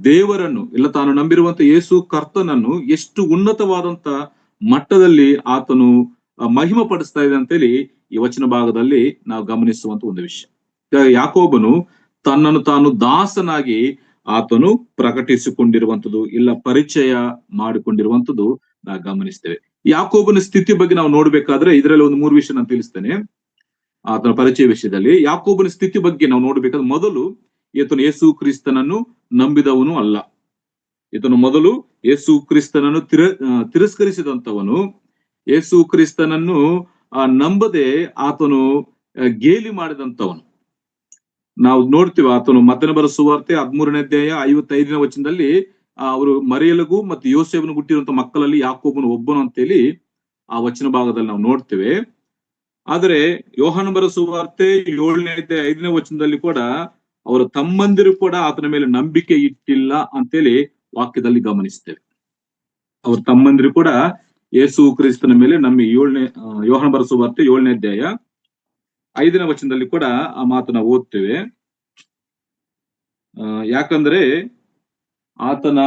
Speaker 1: ದೇವರನ್ನು ಇಲ್ಲ, ತಾನು ನಂಬಿರುವಂತ ಯೇಸು ಕರ್ತನನ್ನು ಎಷ್ಟು ಉನ್ನತವಾದಂತ ಮಟ್ಟದಲ್ಲಿ ಆತನು ಮಹಿಮೆ ಪಡಿಸ್ತಾ ಇದೆ ಅಂತೇಳಿ ಈ ವಚನ ಭಾಗದಲ್ಲಿ ನಾವು ಗಮನಿಸುವಂತ ಒಂದು ವಿಷಯ. ಯಾಕೋಬನು ತನ್ನನ್ನು ತಾನು ದಾಸನಾಗಿ ಆತನು ಪ್ರಕಟಿಸಿಕೊಂಡಿರುವಂಥದ್ದು ಇಲ್ಲ ಪರಿಚಯ ಮಾಡಿಕೊಂಡಿರುವಂಥದ್ದು ನಾವು ಗಮನಿಸ್ತೇವೆ. ಯಾಕೋಬನ ಸ್ಥಿತಿ ಬಗ್ಗೆ ನಾವು ನೋಡ್ಬೇಕಾದ್ರೆ ಇದರಲ್ಲಿ ಒಂದು 3 ವಿಷಯ ನಾನು ತಿಳಿಸ್ತೇನೆ. ಆತನ ಪರಿಚಯ ವಿಷಯದಲ್ಲಿ ಯಾಕೋಬನ ಸ್ಥಿತಿ ಬಗ್ಗೆ ನಾವು ನೋಡ್ಬೇಕಾದ್ರೆ, ಮೊದಲು ಈತನು ಯೇಸು ಕ್ರಿಸ್ತನನ್ನು ನಂಬಿದವನು ಅಲ್ಲ. ಈತನು ಮೊದಲು ಯೇಸು ಕ್ರಿಸ್ತನನ್ನು ತಿರಸ್ಕರಿಸಿದಂತವನು. ಯೇಸು ಕ್ರಿಸ್ತನನ್ನು ನಂಬದೆ ಆತನು ಗೇಲಿ ಮಾಡಿದಂತವನು. ನಾವು ನೋಡ್ತೀವಿ, ಆತನು ಮತ್ತನೇ ಬರೋ ಸುವಾರ್ತೆ 13ನೇ ಅಧ್ಯಾಯ 55ನೇ ವಚನದಲ್ಲಿ ಅವರು ಮರಿಯಲಿಗೂ ಮತ್ತು ಯೋಸೇಫನು ಹುಟ್ಟಿರುವಂತ ಮಕ್ಕಳಲ್ಲಿ ಯಾಕೋಬನು ಒಬ್ಬನು ಅಂತೇಳಿ ಆ ವಚನ ಭಾಗದಲ್ಲಿ ನಾವು ನೋಡ್ತೇವೆ. ಆದರೆ ಯೋಹಾನ ಬರೋ ಸುವಾರ್ತೆ 7ನೇ ಅಧ್ಯಾಯ 5ನೇ ವಚನದಲ್ಲಿ ಕೂಡ ಅವರ ತಮ್ಮಂದಿರು ಕೂಡ ಆತನ ಮೇಲೆ ನಂಬಿಕೆ ಇಟ್ಟಿಲ್ಲ ಅಂತೇಳಿ ವಾಕ್ಯದಲ್ಲಿ ಗಮನಿಸ್ತೇವೆ. ಅವ್ರ ತಮ್ಮಂದಿರು ಕೂಡ ಯೇಸು ಕ್ರಿಸ್ತನ ಮೇಲೆ ನಮ್ಮ ಯೋಹಾನ ಬರೆದ ಸುವಾರ್ತೆ 7ನೇ ಅಧ್ಯಾಯ 5ನೇ ವಚನದಲ್ಲಿ ಕೂಡ ಆ ಮಾತನ್ನ ಓದ್ತೇವೆ. ಯಾಕಂದ್ರೆ ಆತನ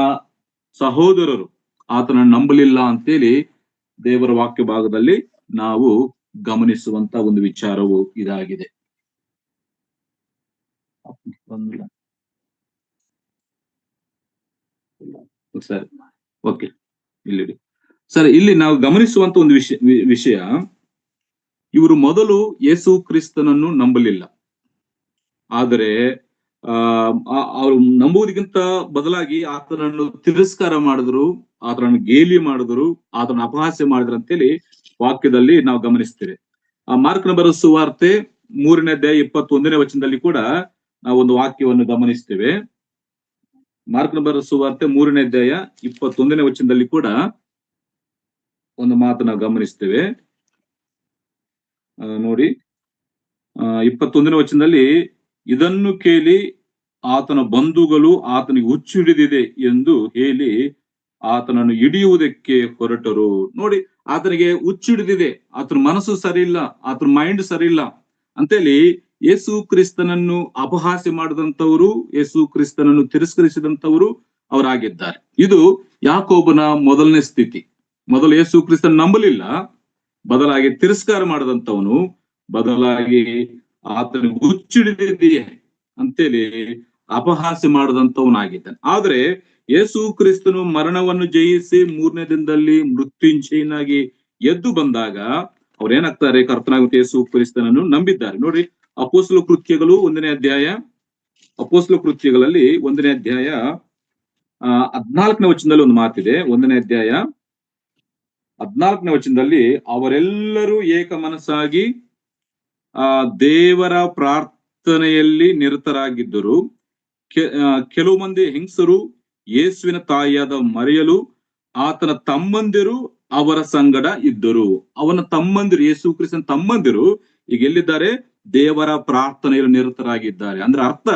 Speaker 1: ಸಹೋದರರು ಆತನ ನಂಬಲಿಲ್ಲ ಅಂತೇಳಿ ದೇವರ ವಾಕ್ಯ ಭಾಗದಲ್ಲಿ ನಾವು ಗಮನಿಸುವಂತ ಒಂದು ವಿಚಾರವು ಇದಾಗಿದೆ. ಸರಿ, ಓಕೆ, ಇಲ್ಲಿ ಸರ್, ಇಲ್ಲಿ ನಾವು ಗಮನಿಸುವಂತ ಒಂದು ವಿಷಯ ಇವರು ಮೊದಲು ಯೇಸು ಕ್ರಿಸ್ತನನ್ನು ನಂಬಲಿಲ್ಲ. ಆದರೆ ಅವರು ನಂಬುವುದಕ್ಕಿಂತ ಬದಲಾಗಿ ಆತನನ್ನು ತಿರಸ್ಕಾರ ಮಾಡಿದ್ರು, ಆತನನ್ನು ಗೇಲಿ ಮಾಡಿದ್ರು, ಆತನ ಅಪಹಾಸ್ಯ ಮಾಡಿದ್ರು ಅಂತೇಳಿ ವಾಕ್ಯದಲ್ಲಿ ನಾವು ಗಮನಿಸ್ತೇವೆ. ಮಾರ್ಕನ ಬರೆದ ಸುವಾರ್ತೆ 3ನೇ ಅಧ್ಯಾಯ 21ನೇ ವಚನದಲ್ಲಿ ಕೂಡ ನಾವು ಒಂದು ವಾಕ್ಯವನ್ನು ಗಮನಿಸ್ತೇವೆ. ಮಾರ್ಕನ ಬರೆದ ಸುವಾರ್ತೆ 3ನೇ ಅಧ್ಯಾಯ 21ನೇ ವಚನದಲ್ಲಿ ಕೂಡ ಒಂದು ಮಾತನ್ನ ಗಮನಿಸ್ತೇವೆ. ನೋಡಿ, 21ನೇ ವಚನದಲ್ಲಿ, ಇದನ್ನು ಕೇಳಿ ಆತನ ಬಂಧುಗಳು ಆತನಿಗೆ ಹುಚ್ಚು ಹಿಡಿದಿದೆ ಎಂದು ಹೇಳಿ ಆತನನ್ನು ಹಿಡಿಯುವುದಕ್ಕೆ ಹೊರಟರು. ನೋಡಿ, ಆತನಿಗೆ ಹುಚ್ಚು ಹಿಡಿದಿದೆ, ಆತನ ಮನಸ್ಸು ಸರಿ ಇಲ್ಲ, ಆತನ ಮೈಂಡ್ ಸರಿ ಇಲ್ಲ ಅಂತೇಳಿ ಯೇಸು ಕ್ರಿಸ್ತನನ್ನು ಅಪಹಾಸ್ಯ ಮಾಡಿದಂತವರು, ಯೇಸು ಕ್ರಿಸ್ತನನ್ನು ತಿರಸ್ಕರಿಸಿದಂತವರು ಅವರಾಗಿದ್ದಾರೆ. ಇದು ಯಾಕೋಬನ ಮೊದಲನೇ ಸ್ಥಿತಿ. ಮೊದಲು ಯೇಸು ಕ್ರಿಸ್ತನ ನಂಬಲಿಲ್ಲ, ಬದಲಾಗಿ ತಿರಸ್ಕಾರ ಮಾಡದಂತವನು, ಬದಲಾಗಿ ಆತನಿಗೆ ಹುಚ್ಚಿಡಿದಿದೆಯೇ ಅಂತೇಳಿ ಅಪಹಾಸ್ಯ ಮಾಡದಂತವನಾಗಿದ್ದಾನೆ. ಆದ್ರೆ ಯೇಸು ಕ್ರಿಸ್ತನು ಮರಣವನ್ನು ಜಯಿಸಿ 3ನೇ ದಿನದಲ್ಲಿ ಮೃತ್ಯುಂಜಯನಾಗಿ ಎದ್ದು ಬಂದಾಗ ಅವ್ರೇನಾಗ್ತಾರೆ? ಕರ್ತನಾಗುತ್ತ ಯೇಸು ಕ್ರಿಸ್ತನನ್ನು ನಂಬಿದ್ದಾರೆ. ನೋಡ್ರಿ, ಅಪೊಸ್ತಲ ಕೃತ್ಯಗಳು 1ನೇ ಅಧ್ಯಾಯ, ಅಪೊಸ್ತಲ ಕೃತ್ಯಗಳಲ್ಲಿ 1ನೇ ಅಧ್ಯಾಯ 14ನೇ ವಚನದಲ್ಲಿ ಒಂದು ಮಾತಿದೆ. 1ನೇ ಅಧ್ಯಾಯ 14ನೇ ವಚನದಲ್ಲಿ, ಅವರೆಲ್ಲರೂ ಏಕ ಮನಸ್ಸಾಗಿ ದೇವರ ಪ್ರಾರ್ಥನೆಯಲ್ಲಿ ನಿರತರಾಗಿದ್ದರು. ಕೆಲವು ಮಂದಿ ಹೆಂಗಸರು ಯೇಸುವಿನ ತಾಯಿಯಾದ ಮರಿಯಲು ಆತನ ತಮ್ಮಂದಿರು ಅವರ ಸಂಗಡ ಇದ್ದರು. ಅವನ ತಮ್ಮಂದಿರು, ಯೇಸು ಕ್ರಿಸ್ತನ ತಮ್ಮಂದಿರು ಈಗ ಎಲ್ಲಿದ್ದಾರೆ? ದೇವರ ಪ್ರಾರ್ಥನೆಯಲ್ಲಿ ನಿರತರಾಗಿದ್ದಾರೆ. ಅಂದ್ರೆ ಅರ್ಥ,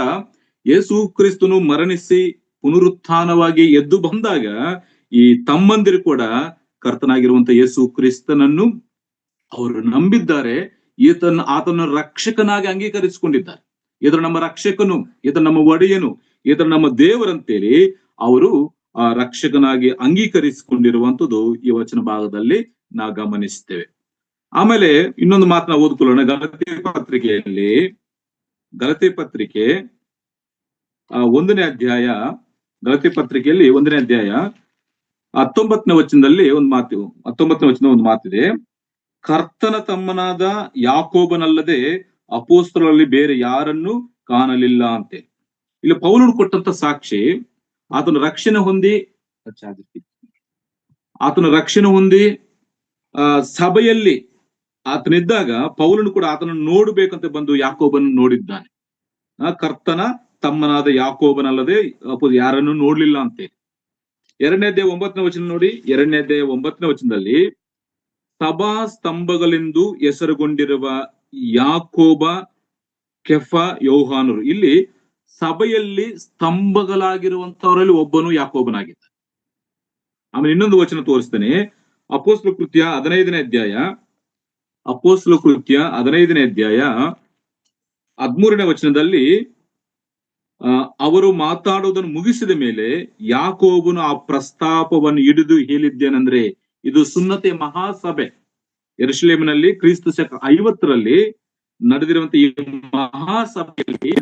Speaker 1: ಯೇಸು ಕ್ರಿಸ್ತನು ಮರಣಿಸಿ ಪುನರುತ್ಥಾನವಾಗಿ ಎದ್ದು ಬಂದಾಗ ಈ ತಮ್ಮಂದಿರು ಕೂಡ ಕರ್ತನಾಗಿರುವಂತ ಯೇಸು ಕ್ರಿಸ್ತನನ್ನು ಅವರು ನಂಬಿದ್ದಾರೆ. ಆತನ ರಕ್ಷಕನಾಗಿ ಅಂಗೀಕರಿಸಿಕೊಂಡಿದ್ದಾರೆ. ಇದರ ನಮ್ಮ ರಕ್ಷಕನು, ಇದರ ನಮ್ಮ ಒಡೆಯನು, ಇದರ ನಮ್ಮ ದೇವರಂತೇಳಿ ಅವರು ಆ ರಕ್ಷಕನಾಗಿ ಅಂಗೀಕರಿಸಿಕೊಂಡಿರುವಂತದ್ದು ಈ ವಚನ ಭಾಗದಲ್ಲಿ ನಾವು ಗಮನಿಸ್ತೇವೆ. ಆಮೇಲೆ ಇನ್ನೊಂದು ಮಾತನ್ನ ಓದ್ಕೊಳ್ಳೋಣ. ಗಲಾತ್ಯ ಪತ್ರಿಕೆಯಲ್ಲಿ, ಗಲಾತ್ಯ ಪತ್ರಿಕೆ 1ನೇ ಅಧ್ಯಾಯ, ಗಲಾತ್ಯ ಪತ್ರಿಕೆಯಲ್ಲಿ 1ನೇ ಅಧ್ಯಾಯ 19ನೇ ವಚನದಲ್ಲಿ ಒಂದು ಮಾತು, 19ನೇ ವಚನ ಒಂದು ಮಾತಿದೆ. ಕರ್ತನ ತಮ್ಮನಾದ ಯಾಕೋಬನಲ್ಲದೆ ಅಪೊಸ್ತಲರಲ್ಲಿ ಬೇರೆ ಯಾರನ್ನು ಕಾಣಲಿಲ್ಲ ಅಂತೆ. ಇಲ್ಲಿ ಪೌಲನು ಕೊಟ್ಟಂತ ಸಾಕ್ಷಿ, ಆತನ ರಕ್ಷಣೆ ಹೊಂದಿ ಸಭೆಯಲ್ಲಿ ಆತನಿದ್ದಾಗ ಪೌಲನು ಕೂಡ ಆತನನ್ನು ನೋಡ್ಬೇಕಂತ ಬಂದು ಯಾಕೋಬನ ನೋಡಿದ್ದಾನೆ. ಕರ್ತನ ತಮ್ಮನಾದ ಯಾಕೋಬನಲ್ಲದೆ ಯಾರನ್ನು ನೋಡ್ಲಿಲ್ಲ ಅಂತೆ. 2ನೇ ಅಧ್ಯಾಯ 9ನೇ ವಚನ ನೋಡಿ. 2ನೇ ಅಧ್ಯಾಯ 9ನೇ ವಚನದಲ್ಲಿ, ಸಭಾ ಸ್ತಂಭಗಳೆಂದು ಹೆಸರುಗೊಂಡಿರುವ ಯಾಕೋಬ, ಕೆಫ, ಯೋಹಾನರು. ಇಲ್ಲಿ ಸಭೆಯಲ್ಲಿ ಸ್ತಂಭಗಳಾಗಿರುವಂತವರಲ್ಲಿ ಒಬ್ಬನು ಯಾಕೋಬನಾಗಿದ್ದ. ಆಮೇಲೆ ಇನ್ನೊಂದು ವಚನ ತೋರಿಸ್ತೇನೆ. ಅಪೊಸ್ತಲ ಕೃತ್ಯ 15ನೇ ಅಧ್ಯಾಯ, ಅಪೊಸ್ತಲ ಕೃತ್ಯ 15ನೇ ಅಧ್ಯಾಯ 13ನೇ ವಚನದಲ್ಲಿ, ಅವರು ಮಾತಾಡುವುದನ್ನು ಮುಗಿಸಿದ ಮೇಲೆ ಯಾಕೋಬನು ಆ ಪ್ರಸ್ತಾಪವನ್ನು ಹಿಡಿದು ಹೇಳಿದ್ದೇನೆಂದ್ರೆ, ಇದು ಸುನ್ನತೆ ಮಹಾಸಭೆ ಯೆರೂಸಲೇಮಿನಲ್ಲಿ ಕ್ರಿಸ್ತ ಶಕ 50ರಲ್ಲಿ ನಡೆದಿರುವಂತ ಈ ಮಹಾಸಭೆಯಲ್ಲಿ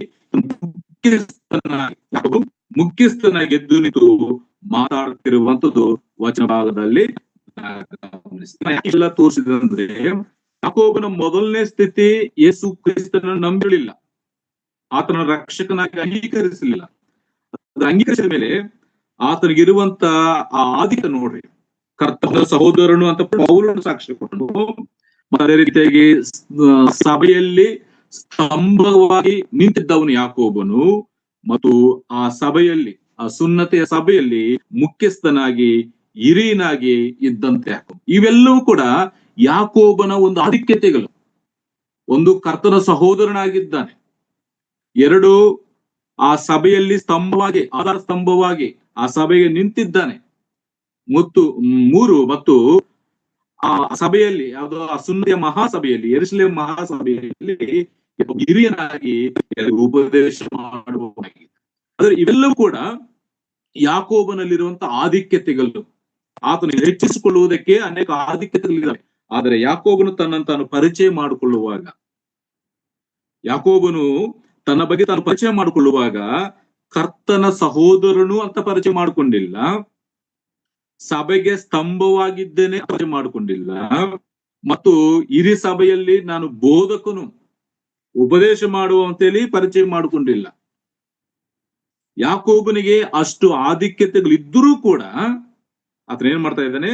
Speaker 1: ಮುಖ್ಯಸ್ಥನಾಗಿ ಎದ್ದು ನಿಂತು ಮಾತಾಡ್ತಿರುವಂತದ್ದು ವಚನ ಭಾಗದಲ್ಲಿ ಎಲ್ಲ ತೋರಿಸಿದಂದ್ರೆ, ಯಾಕೋಬನ ಮೊದಲನೇ ಸ್ಥಿತಿ ಯೇಸು ಕ್ರಿಸ್ತನ ನಂಬಲಿಲ್ಲ, ಆತನ ರಕ್ಷಕನಾಗಿ ಅಂಗೀಕರಿಸಲಿಲ್ಲ. ಅಂಗೀಕರಿಸಿದ ಮೇಲೆ ಆತನಿಗಿರುವಂತ ಆ ಆದಿಕ ನೋಡ್ರಿ, ಕರ್ತನ ಸಹೋದರನು ಅಂತ ಪೌಲನು ಸಾಕ್ಷಿ ಕೊಟ್ಟನು. ಅದೇ ರೀತಿಯಾಗಿ ಸಭೆಯಲ್ಲಿ ಸ್ತಂಭವಾಗಿ ನಿಂತಿದ್ದವನು ಯಾಕೋಬನು, ಮತ್ತು ಆ ಸಭೆಯಲ್ಲಿ, ಆ ಸುನ್ನತೆಯ ಸಭೆಯಲ್ಲಿ ಮುಖ್ಯಸ್ಥನಾಗಿ, ಹಿರಿಯನಾಗಿ ಇದ್ದಂತೆ ಯಾಕೋಬ. ಇವೆಲ್ಲವೂ ಕೂಡ ಯಾಕೋಬನ ಒಂದು ಆಧಿಕ್ಯತೆಗಳು. ಒಂದು, ಕರ್ತನ ಸಹೋದರನಾಗಿದ್ದಾನೆ. 2, ಆ ಸಭೆಯಲ್ಲಿ ಸ್ತಂಭವಾಗಿ, ಆಧಾರ ಸ್ತಂಭವಾಗಿ ಆ ಸಭೆಗೆ ನಿಂತಿದ್ದಾನೆ. ಮತ್ತು ಆ ಸಭೆಯಲ್ಲಿ ಯಾವುದೋ ಆ ಸುನ್ನತಿಯ ಮಹಾಸಭೆಯಲ್ಲಿ, ಯೆರೂಸಲೇಮ್ ಮಹಾಸಭೆಯಲ್ಲಿ ಹಿರಿಯನಾಗಿ ಉಪದೇಶ ಮಾಡುವವನಾಗಿ. ಆದ್ರೆ ಇವೆಲ್ಲವೂ ಕೂಡ ಯಾಕೋಬನಲ್ಲಿರುವಂತಹ ಆಧಿಕ್ಯತೆಗಳು. ಆತನು ಹೆಚ್ಚಿಸಿಕೊಳ್ಳುವುದಕ್ಕೆ ಅನೇಕ ಆಧಿಕ್ಯತೆಗಳಿದ್ದಾವೆ. ಆದರೆ ಯಾಕೋಬನು ತನ್ನನ್ನು ತಾನು ಪರಿಚಯ ಮಾಡಿಕೊಳ್ಳುವಾಗ, ಯಾಕೋಬನು ತನ್ನ ಬಗ್ಗೆ ತಾನು ಪರಿಚಯ ಮಾಡಿಕೊಳ್ಳುವಾಗ ಕರ್ತನ ಸಹೋದರನು ಅಂತ ಪರಿಚಯ ಮಾಡಿಕೊಂಡಿಲ್ಲ, ಸಭೆಗೆ ಸ್ತಂಭವಾಗಿದ್ದೇನೆ ಪರಿಚಯ ಮಾಡಿಕೊಂಡಿಲ್ಲ, ಮತ್ತು ಹಿರಿಯ ಸಭೆಯಲ್ಲಿ ನಾನು ಬೋಧಕನು, ಉಪದೇಶ ಮಾಡುವ ಅಂತೇಳಿ ಪರಿಚಯ ಮಾಡಿಕೊಂಡಿಲ್ಲ. ಯಾಕೋಬನಿಗೆ ಅಷ್ಟು ಆಧಿಕ್ಯತೆಗಳಿದ್ದರೂ ಕೂಡ ಆತನ ಏನ್ ಮಾಡ್ತಾ ಇದ್ದಾನೆ?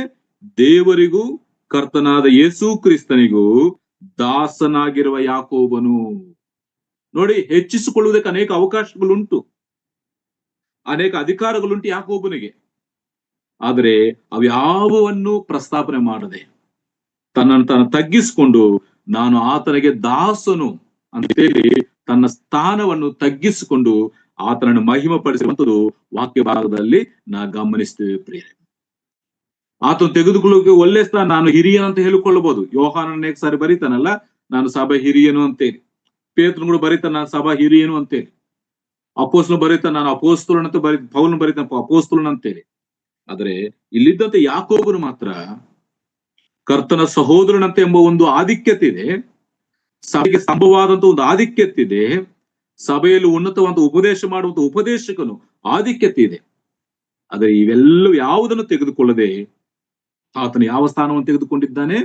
Speaker 1: ದೇವರಿಗೂ ಕರ್ತನಾದ ಯೇಸು ಕ್ರಿಸ್ತನಿಗೂ ದಾಸನಾಗಿರುವ ಯಾಕೋಬನು. ನೋಡಿ, ಹೆಚ್ಚಿಸಿಕೊಳ್ಳುವುದಕ್ಕೆ ಅನೇಕ ಅವಕಾಶಗಳುಂಟು, ಅನೇಕ ಅಧಿಕಾರಗಳುಂಟು ಯಾಕೋಬನಿಗೆ. ಆದರೆ ಅವ್ಯಾವವನ್ನು ಪ್ರಸ್ತಾಪನೆ ಮಾಡದೆ ತನ್ನನ್ನು ತಾನು ತಗ್ಗಿಸಿಕೊಂಡು ನಾನು ಆತನಿಗೆ ದಾಸನು ಅಂತೇಳಿ ತನ್ನ ಸ್ಥಾನವನ್ನು ತಗ್ಗಿಸಿಕೊಂಡು ಆತನನ್ನು ಮಹಿಮೆ ಪಡಿಸಿರುವಂಥದ್ದು ವಾಕ್ಯ ಭಾಗದಲ್ಲಿ ಗಮನಿಸ್ತೇವೆ ಪ್ರಿಯರೇ. ಆತನು ತೆಗೆದುಕೊಳ್ಳೋಕೆ ಒಳ್ಳೆ ಸ್ಥಾನ. ನಾನು ಹಿರಿಯನಂತ ಹೇಳಿಕೊಳ್ಳಬಹುದು. ಯೋಹಾನ ಅನೇಕ ಸಾರಿ ಬರೀತಾನಲ್ಲ, ನಾನು ಸಭಾ ಹಿರಿಯನು ಅಂತೇಳಿ. ಪೇತ್ರನು ಕೂಡ ಬರೀತಾನ, ನಾನು ಸಭಾ ಹಿರಿಯನು ಅಂತೇಳಿ. ಅಪೋಸ್ತಲನು ಬರೀತಾನ, ನಾನು ಅಪೋಸ್ತಲನಂತ ಪೌಲನು ಬರೀತಾನ ಅಪೋಸ್ತಲನ ಅಂತೇಳಿ. ಆದ್ರೆ ಇಲ್ಲಿದ್ದಂತೆ ಯಾಕೋಬನು ಮಾತ್ರ ಕರ್ತನ ಸಹೋದರನಂತೆ ಎಂಬ ಒಂದು ಆಧಿಕ್ಯತೆ ಇದೆ, ಸಭೆಗೆ ಸ್ತಂಭವಾದಂತ ಒಂದು ಆಧಿಕ್ಯತೆ ಇದೆ, ಸಭೆಯಲ್ಲಿ ಉನ್ನತವಾದ ಉಪದೇಶ ಮಾಡುವಂತ ಉಪದೇಶಕನು ಆಧಿಕ್ಯತೆ ಇದೆ. ಆದರೆ ಇವೆಲ್ಲವೂ ಯಾವುದನ್ನು ತೆಗೆದುಕೊಳ್ಳದೆ ಆತನು ಯಾವ ಸ್ಥಾನವನ್ನು ತೆಗೆದುಕೊಂಡಿದ್ದಾನೆ?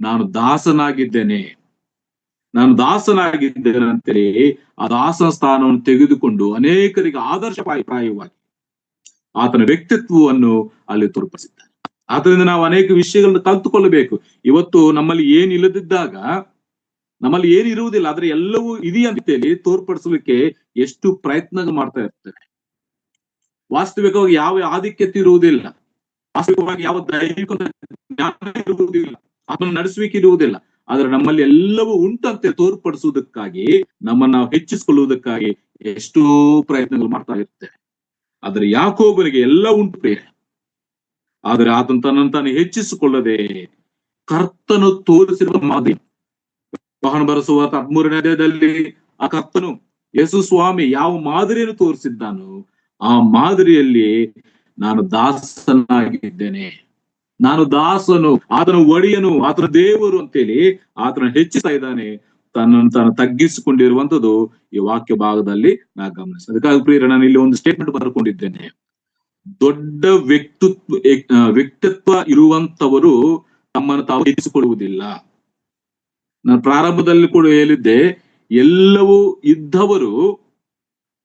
Speaker 1: ನಾನು ದಾಸನಾಗಿದ್ದೇನೆ ಅಂತೇಳಿ ಆ ದಾಸನ ಸ್ಥಾನವನ್ನು ತೆಗೆದುಕೊಂಡು ಅನೇಕರಿಗೆ ಆದರ್ಶಪ್ರಾಯವಾಗಿ ಆತನ ವ್ಯಕ್ತಿತ್ವವನ್ನು ಅಲ್ಲಿ ತೋರ್ಪಡಿಸಿದ್ದಾನೆ. ಆದ್ರಿಂದ ನಾವು ಅನೇಕ ವಿಷಯಗಳನ್ನು ಕಲ್ತುಕೊಳ್ಳಬೇಕು. ಇವತ್ತು ನಮ್ಮಲ್ಲಿ ಏನಿಲ್ಲದಿದ್ದಾಗ, ನಮ್ಮಲ್ಲಿ ಏನಿರುವುದಿಲ್ಲ, ಆದ್ರೆ ಎಲ್ಲವೂ ಇದೆಯಂತೇಳಿ ತೋರ್ಪಡಿಸಲಿಕ್ಕೆ ಎಷ್ಟು ಪ್ರಯತ್ನ ಮಾಡ್ತಾ ಇರ್ತೇವೆ. ವಾಸ್ತವಿಕವಾಗಿ ಯಾವ ಆಧಿಕ್ಯತೆ ಇರುವುದಿಲ್ಲ, ವಾಸ್ತವಿಕವಾಗಿ ಯಾವ ದೈಹಿಕ ಜ್ಞಾನ ಇರುವುದಿಲ್ಲ, ಅದನ್ನು ನಡೆಸುವಿಕೆ ಇರುವುದಿಲ್ಲ. ಆದ್ರೆ ನಮ್ಮಲ್ಲಿ ಎಲ್ಲವೂ ಉಂಟಂತೆ ತೋರ್ಪಡಿಸುವುದಕ್ಕಾಗಿ, ನಮ್ಮನ್ನು ನಾವು ಹೆಚ್ಚಿಸಿಕೊಳ್ಳುವುದಕ್ಕಾಗಿ ಎಷ್ಟೋ ಪ್ರಯತ್ನಗಳು ಮಾಡ್ತಾ ಇರ್ತೇವೆ. ಆದ್ರೆ ಯಾಕೋಬನಿಗೆ ಎಲ್ಲ ಉಂಟು ಪ್ರಿಯ. ಆದ್ರೆ ಆತನು ತನ್ನನ್ನು ತಾನು ಹೆಚ್ಚಿಸಿಕೊಳ್ಳದೆ ಕರ್ತನು ತೋರಿಸಿರುವ ಮಾದರಿ, ಯೋಹಾನ ಬರೆಸುವ 13ನೇ ಅಧ್ಯಾಯದಲ್ಲಿ ಆ ಕರ್ತನು ಯೇಸು ಸ್ವಾಮಿ ಯಾವ ಮಾದರಿಯನ್ನು ತೋರಿಸಿದ್ದಾನೋ ಆ ಮಾದರಿಯಲ್ಲಿ ನಾನು ದಾಸನಾಗಿದ್ದೇನೆ, ನಾನು ದಾಸನು, ಆತನ ಒಡೆಯನು, ಆತನ ದೇವರು ಅಂತೇಳಿ ಆತನ ಹೆಚ್ಚಿಸ್ತಾ ಇದ್ದಾನೆ. ತನ್ನನ್ನು ತಾನು ತಗ್ಗಿಸಿಕೊಂಡಿರುವಂತದ್ದು ಈ ವಾಕ್ಯ ಭಾಗದಲ್ಲಿ ನಾ ಗಮನಿಸ. ಅದಕ್ಕಾಗಿ ಪ್ರಿಯರೇ, ನಾನು ಇಲ್ಲಿ ಒಂದು ಸ್ಟೇಟ್ಮೆಂಟ್ ಬರ್ಕೊಂಡಿದ್ದೇನೆ. ದೊಡ್ಡ ವ್ಯಕ್ತಿತ್ವ ಇರುವಂತವರು ತಮ್ಮನ್ನು ತಾವು ಹೆಚ್ಚಿಸಿಕೊಳ್ಳುವುದಿಲ್ಲ. ನಾನು ಪ್ರಾರಂಭದಲ್ಲಿ ಕೂಡ ಹೇಳಿದ್ದೆ, ಎಲ್ಲವೂ ಇದ್ದವರು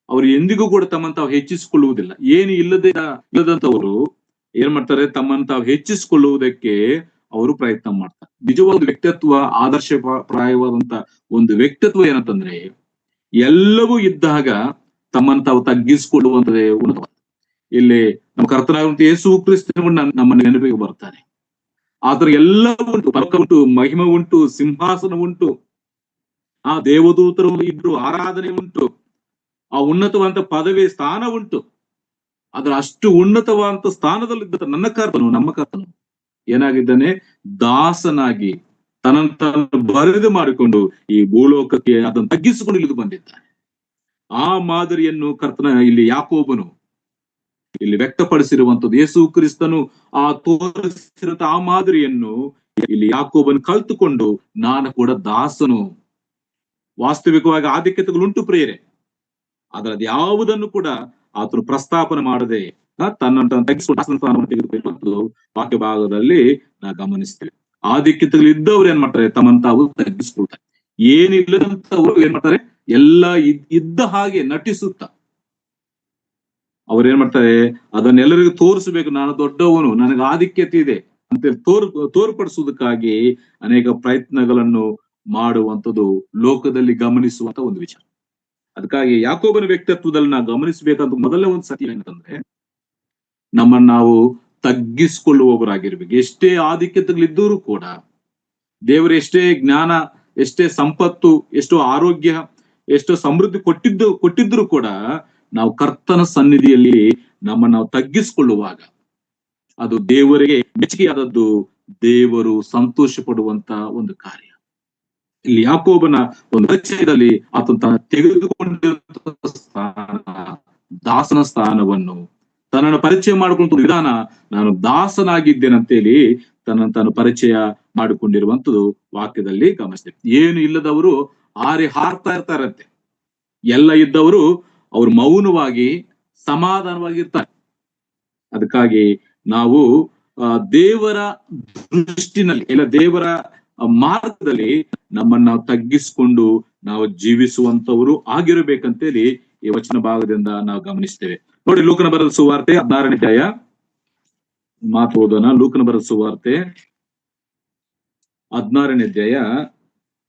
Speaker 1: ಅವರು ಎಂದಿಗೂ ಕೂಡ ತಮ್ಮನ್ನು ತಾವು ಹೆಚ್ಚಿಸಿಕೊಳ್ಳುವುದಿಲ್ಲ. ಏನು ಇಲ್ಲದಂತವರು ಏನ್ ಮಾಡ್ತಾರೆ? ತಮ್ಮನ್ನು ತಾವು ಹೆಚ್ಚಿಸಿಕೊಳ್ಳುವುದಕ್ಕೆ ಅವರು ಪ್ರಯತ್ನ ಮಾಡ್ತಾರೆ. ನಿಜವಾದ ವ್ಯಕ್ತಿತ್ವ, ಆದರ್ಶಪ್ರಾಯವಾದಂತ ಒಂದು ವ್ಯಕ್ತಿತ್ವ ಏನಂತಂದ್ರೆ, ಎಲ್ಲವೂ ಇದ್ದಾಗ ತಮ್ಮನ್ನು ತಾವು ತಗ್ಗಿಸಿಕೊಳ್ಳುವಂತದೇ ಉನ್ನತ. ಇಲ್ಲಿ ನಮ್ಮ ಕರ್ತನಾದಂತ ಯೇಸು ಕ್ರಿಸ್ತನು ನಮ್ಮನ್ನು ನೆನಪಿಗೆ ಬರ್ತಾನೆ. ಆದ್ರೆ ಎಲ್ಲ ಉಂಟು, ಪರಕ ಉಂಟು, ಮಹಿಮೆ ಉಂಟು, ಸಿಂಹಾಸನ ಉಂಟು, ಆ ದೇವದೂತರು ಇದ್ರು, ಆರಾಧನೆ ಉಂಟು, ಆ ಉನ್ನತವಾದಂತ ಪದವಿ ಸ್ಥಾನ ಉಂಟು. ಆದ್ರೆ ಅಷ್ಟು ಉನ್ನತವಾದಂತ ಸ್ಥಾನದಲ್ಲಿದ್ದ ನಮ್ಮ ಕರ್ತನು ಏನಾಗಿದ್ದಾನೆ? ದಾಸನಾಗಿ ತನ್ನನ್ನು ತಾನು ಬರೆದು ಮಾಡಿಕೊಂಡು ಈ ಭೂಲೋಕಕ್ಕೆ ಅದನ್ನು ತಗ್ಗಿಸಿಕೊಂಡು ಇಳಿದು ಬಂದಿದ್ದಾನೆ. ಆ ಮಾದರಿಯನ್ನು ಕರ್ತನ ಇಲ್ಲಿ ಯಾಕೋಬನು ಇಲ್ಲಿ ವ್ಯಕ್ತಪಡಿಸಿರುವಂತದ್ದು. ಯೇಸು ಕ್ರಿಸ್ತನು ಆ ತೋರಿಸಿರುವಂತ ಆ ಮಾದರಿಯನ್ನು ಇಲ್ಲಿ ಯಾಕೋಬನು ಕಲ್ತುಕೊಂಡು ನಾನು ಕೂಡ ದಾಸನು. ವಾಸ್ತವಿಕವಾಗಿ ಆಧಿಕ್ಯತೆಗಳುಂಟು ಪ್ರಿಯರೇ, ಆದ್ರೆ ಅದು ಯಾವುದನ್ನು ಕೂಡ ಆತನು ಪ್ರಸ್ತಾಪನೆ ಮಾಡದೆ ತನ್ನನ್ನು ತಗ್ಗಿಸಿಕೊಂಡು ತೆಗೆದುಕೊಳ್ಳುವಂಥದ್ದು ವಾಕ್ಯ ಭಾಗದಲ್ಲಿ ನಾ ಗಮನಿಸ್ತೇವೆ. ಆಧಿಕ್ಯತೆಗಳು ಇದ್ದವ್ರು ಏನ್ ಮಾಡ್ತಾರೆ? ತಮ್ಮನ್ನು ತಾವು ತಗ್ಗಿಸ್ಕೊಳ್ತಾರೆ. ಏನಿಲ್ಲದಂತವ್ರು ಏನ್ ಮಾಡ್ತಾರೆ? ಎಲ್ಲ ಇದ್ದ ಹಾಗೆ ನಟಿಸುತ್ತ ಅವ್ರು ಏನ್ ಮಾಡ್ತಾರೆ? ಅದನ್ನೆಲ್ಲರಿಗೂ ತೋರಿಸಬೇಕು, ನಾನು ದೊಡ್ಡವನು, ನನಗೆ ಆಧಿಕ್ಯತೆ ಇದೆ ಅಂತ ತೋರ್ಪಡಿಸುವುದಕ್ಕಾಗಿ ಅನೇಕ ಪ್ರಯತ್ನಗಳನ್ನು ಮಾಡುವಂಥದ್ದು ಲೋಕದಲ್ಲಿ ಗಮನಿಸುವಂತ ಒಂದು ವಿಚಾರ. ಅದಕ್ಕಾಗಿ ಯಾಕೋಬನ ವ್ಯಕ್ತಿತ್ವದಲ್ಲಿ ನಾವು ಗಮನಿಸಬೇಕಂತ ಮೊದಲನೇ ಒಂದು ಸತ್ಯ ಏನಂತಂದ್ರೆ, ನಮ್ಮನ್ನು ನಾವು ತಗ್ಗಿಸಿಕೊಳ್ಳುವವರಾಗಿರ್ಬೇಕು. ಎಷ್ಟೇ ಆಧಿಕ್ಯತೆಗಳಿದ್ದರೂ ಕೂಡ, ದೇವರು ಎಷ್ಟೇ ಜ್ಞಾನ, ಎಷ್ಟೇ ಸಂಪತ್ತು, ಎಷ್ಟೋ ಆರೋಗ್ಯ, ಎಷ್ಟೋ ಸಮೃದ್ಧಿ ಕೊಟ್ಟಿದ್ರು ಕೂಡ ನಾವು ಕರ್ತನ ಸನ್ನಿಧಿಯಲ್ಲಿ ನಮ್ಮನ್ನು ನಾವು ತಗ್ಗಿಸಿಕೊಳ್ಳುವಾಗ ಅದು ದೇವರಿಗೆ ಮೆಚ್ಚುಗೆಯಾದದ್ದು, ದೇವರು ಸಂತೋಷ ಪಡುವಂತ ಒಂದು ಕಾರ್ಯ. ಇಲ್ಲಿ ಯಾಕೋಬನ ಒಂದು ಪರಿಚಯದಲ್ಲಿ ಆತನ ತನ್ನ ತೆಗೆದುಕೊಂಡಿರುವ ಸ್ಥಾನ, ದಾಸನ ಸ್ಥಾನವನ್ನು ತನ್ನನ್ನು ಪರಿಚಯ ಮಾಡಿಕೊಂಡ ವಿಧಾನ, ನಾನು ದಾಸನಾಗಿದ್ದೇನೆ ಅಂತೇಳಿ ತಾನು ಪರಿಚಯ ಮಾಡಿಕೊಂಡಿರುವಂತದ್ದು ವಾಕ್ಯದಲ್ಲಿ ಗಮನಿಸ್ತೇವೆ. ಏನು ಇಲ್ಲದವರು ಹಾರ್ತಾ ಇರ್ತಾರಂತೆ, ಎಲ್ಲ ಇದ್ದವರು ಅವರು ಮೌನವಾಗಿ ಸಮಾಧಾನವಾಗಿರ್ತಾರೆ. ಅದಕ್ಕಾಗಿ ನಾವು ದೇವರ ದೃಷ್ಟಿನಲ್ಲಿ ಇಲ್ಲ ದೇವರ ಮಾರ್ಗದಲ್ಲಿ ನಮ್ಮನ್ನ ತಗ್ಗಿಸಿಕೊಂಡು ನಾವು ಜೀವಿಸುವಂತವರು ಆಗಿರಬೇಕಂತೇಳಿ ಈ ವಚನ ಭಾಗದಿಂದ ನಾವು ಗಮನಿಸ್ತೇವೆ. ನೋಡಿ, ಲೂಕನ ಬರೆದ ಸುವಾರ್ತೆ 16ನೇ ಅಧ್ಯಾಯ ಮಾತು ಓದೋಣ. ಲೂಕನ ಬರೆದ ಸುವಾರ್ತೆ 16ನೇ ಅಧ್ಯಾಯ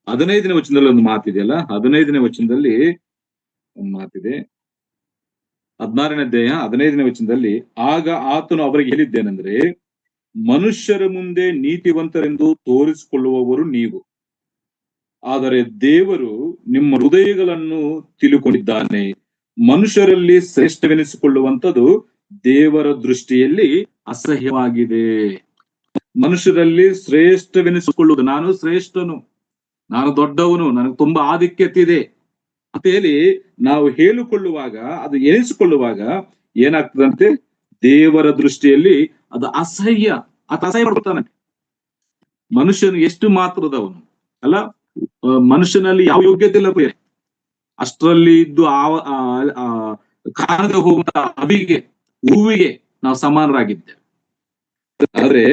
Speaker 1: 15ನೇ ವಚನದಲ್ಲಿ ಒಂದು ಮಾತಿದೆಯಲ್ಲ, 15ನೇ ವಚನದಲ್ಲಿ ಒಂದು ಮಾತಿದೆ. 16ನೇ ಅಧ್ಯಾಯ 15ನೇ ವಚನದಲ್ಲಿ, ಆಗ ಆತನು ಅವರಿಗೆ ಹೇಳಿದ್ದೇನೆಂದ್ರೆ, ಮನುಷ್ಯರ ಮುಂದೆ ನೀತಿವಂತರೆಂದು ತೋರಿಸಿಕೊಳ್ಳುವವರು ನೀವು, ಆದರೆ ದೇವರು ನಿಮ್ಮ ಹೃದಯಗಳನ್ನು ತಿಳುಕೊಂಡಿದ್ದಾನೆ. ಮನುಷ್ಯರಲ್ಲಿ ಶ್ರೇಷ್ಠವೆನಿಸಿಕೊಳ್ಳುವಂಥದ್ದು ದೇವರ ದೃಷ್ಟಿಯಲ್ಲಿ ಅಸಹ್ಯವಾಗಿದೆ. ಮನುಷ್ಯರಲ್ಲಿ ಶ್ರೇಷ್ಠವೆನಿಸಿಕೊಳ್ಳುವುದು, ನಾನು ಶ್ರೇಷ್ಠನು, ನಾನು ದೊಡ್ಡವನು, ನನಗೆ ತುಂಬಾ ಆಧಿಕ್ಯತೆ ಇದೆ ಅಂತ ಹೇಳಿ ನಾವು ಹೇಳಿಕೊಳ್ಳುವಾಗ, ಅದು ಎನಿಸಿಕೊಳ್ಳುವಾಗ ಏನಾಗ್ತದಂತೆ, ದೇವರ ದೃಷ್ಟಿಯಲ್ಲಿ ಅದು ಅಸಹ್ಯ. ಅಸಹ್ಯ ಪಡ್ತಾನೆ. ಮನುಷ್ಯನು ಎಷ್ಟು ಮಾತ್ರದವನು ಅಲ್ಲ, ಮನುಷ್ಯನಲ್ಲಿ ಯಾವ ಯೋಗ್ಯತೆ ಇಲ್ಲ ಬೇರೆ, ಅಷ್ಟರಲ್ಲಿ ಇದ್ದು ಕಾಣದೆ ಹೋಗುವಂತ ಅವಿಗೆ ಹೂವಿಗೆ ನಾವು ಸಮಾನರಾಗಿದ್ದೇವೆ. ಆದ್ರೆ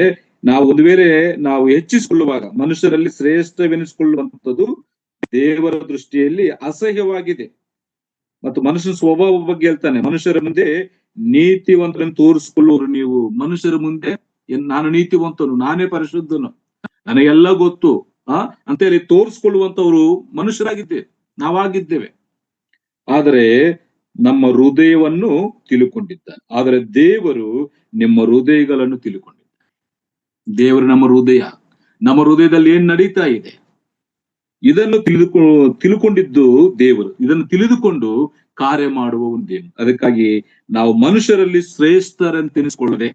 Speaker 1: ನಾವು ಒಂದು ವೇಳೆ ನಾವು ಹೆಚ್ಚಿಸಿಕೊಳ್ಳುವಾಗ, ಮನುಷ್ಯರಲ್ಲಿ ಶ್ರೇಷ್ಠವೆನಿಸಿಕೊಳ್ಳುವಂಥದ್ದು ದೇವರ ದೃಷ್ಟಿಯಲ್ಲಿ ಅಸಹ್ಯವಾಗಿದೆ. ಮತ್ತು ಮನುಷ್ಯನ ಸ್ವಭಾವ ಬಗ್ಗೆ ಹೇಳ್ತಾನೆ, ಮನುಷ್ಯರ ಮುಂದೆ ನೀತಿವಂತರನ್ನು ತೋರಿಸಿಕೊಳ್ಳುವರು ನೀವು. ಮನುಷ್ಯರ ಮುಂದೆ ನಾನು ನೀತಿವಂತನು, ನಾನೇ ಪರಿಶುದ್ಧನು, ನನಗೆಲ್ಲ ಗೊತ್ತು ಅಂತ ಹೇಳಿ ತೋರಿಸ್ಕೊಳ್ಳುವಂತವ್ರು ಮನುಷ್ಯರಾಗಿದ್ದೇವೆ, ನಾವಾಗಿದ್ದೇವೆ. ಆದರೆ ನಮ್ಮ ಹೃದಯವನ್ನು ತಿಳುಕೊಂಡಿದ್ದಾನೆ. ಆದರೆ ದೇವರು ನಿಮ್ಮ ಹೃದಯಗಳನ್ನು ತಿಳುಕೊಂಡಿದ್ದಾನೆ. ದೇವರು ನಮ್ಮ ಹೃದಯದಲ್ಲಿ ಏನ್ ನಡೀತಾ ಇದೆ ಇದನ್ನು ತಿಳ್ಕೊಂಡಿದ್ದು ದೇವರು. ಇದನ್ನು ತಿಳಿದುಕೊಂಡು ಕಾರ್ಯ ಮಾಡುವ ಒಂದು ದೇವರು. ಅದಕ್ಕಾಗಿ ನಾವು ಮನುಷ್ಯರಲ್ಲಿ ಶ್ರೇಷ್ಠರಂತ ಎನಿಸ್ಕೊಳ್ಳದೆ,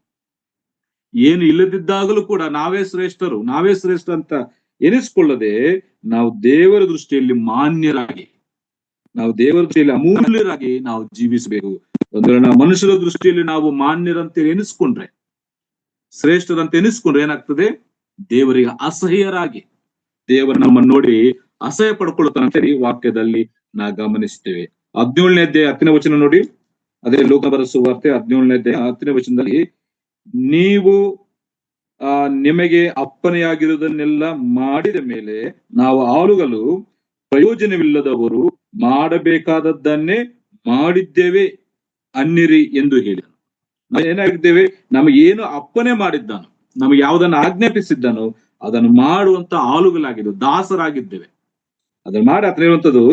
Speaker 1: ಏನು ಇಲ್ಲದಿದ್ದಾಗಲೂ ಕೂಡ ನಾವೇ ಶ್ರೇಷ್ಠ ಅಂತ ಎನಿಸ್ಕೊಳ್ಳದೆ, ನಾವು ದೇವರ ದೃಷ್ಟಿಯಲ್ಲಿ ಮಾನ್ಯರಾಗಿ, ನಾವು ದೇವರ ದೃಷ್ಟಿಯಲ್ಲಿ ಅಮೂಲ್ಯರಾಗಿ ನಾವು ಜೀವಿಸಬೇಕು. ಅಂದ್ರೆ ನಾವು ಮನುಷ್ಯರ ದೃಷ್ಟಿಯಲ್ಲಿ ನಾವು ಮಾನ್ಯರಂತೆ ಎನಿಸ್ಕೊಂಡ್ರೆ, ಶ್ರೇಷ್ಠರಂತ ಎನಿಸ್ಕೊಂಡ್ರೆ ಏನಾಗ್ತದೆ, ದೇವರಿಗೆ ಅಸಹ್ಯರಾಗಿ, ದೇವರು ನಮ್ಮನ್ನು ನೋಡಿ ಅಸಹ್ಯ ಪಡ್ಕೊಳ್ತಾನೆ ಈ ವಾಕ್ಯದಲ್ಲಿ ನಾವು ಗಮನಿಸ್ತೇವೆ. 17ನೇ ಅಧ್ಯಾಯ 10ನೇ ವಚನ ನೋಡಿ. ಅದೇ ಲೋಕ ಬರೆದ ಸುವಾರ್ತೆ 17ನೇ ಅಧ್ಯಾಯ 10ನೇ ವಚನದಲ್ಲಿ, ನೀವು ನಿಮಗೆ ಅಪ್ಪನೆಯಾಗಿರುವುದನ್ನೆಲ್ಲ ಮಾಡಿದ ಮೇಲೆ ನಾವು ಆಳುಗಳು ಪ್ರಯೋಜನವಿಲ್ಲದವರು ಮಾಡಬೇಕಾದದ್ದನ್ನೇ ಮಾಡಿದ್ದೇವೆ ಅನ್ನಿರಿ ಎಂದು ಹೇಳಿದನು. ನಾವು ಏನಾಗಿದ್ದೇವೆ, ನಮಗೇನು ಅಪ್ಪನೆ ಮಾಡಿದ್ದಾನೋ, ನಮಗೆ ಯಾವುದನ್ನು ಆಜ್ಞಾಪಿಸಿದ್ದಾನೋ ಅದನ್ನು ಮಾಡುವಂತ ಆಳುಗಳಾಗಿದ್ದು, ದಾಸರಾಗಿದ್ದೇವೆ. ಅದನ್ನ ಮಾಡಿ ಹತ್ರ ಹೇಳುವಂಥದ್ದು,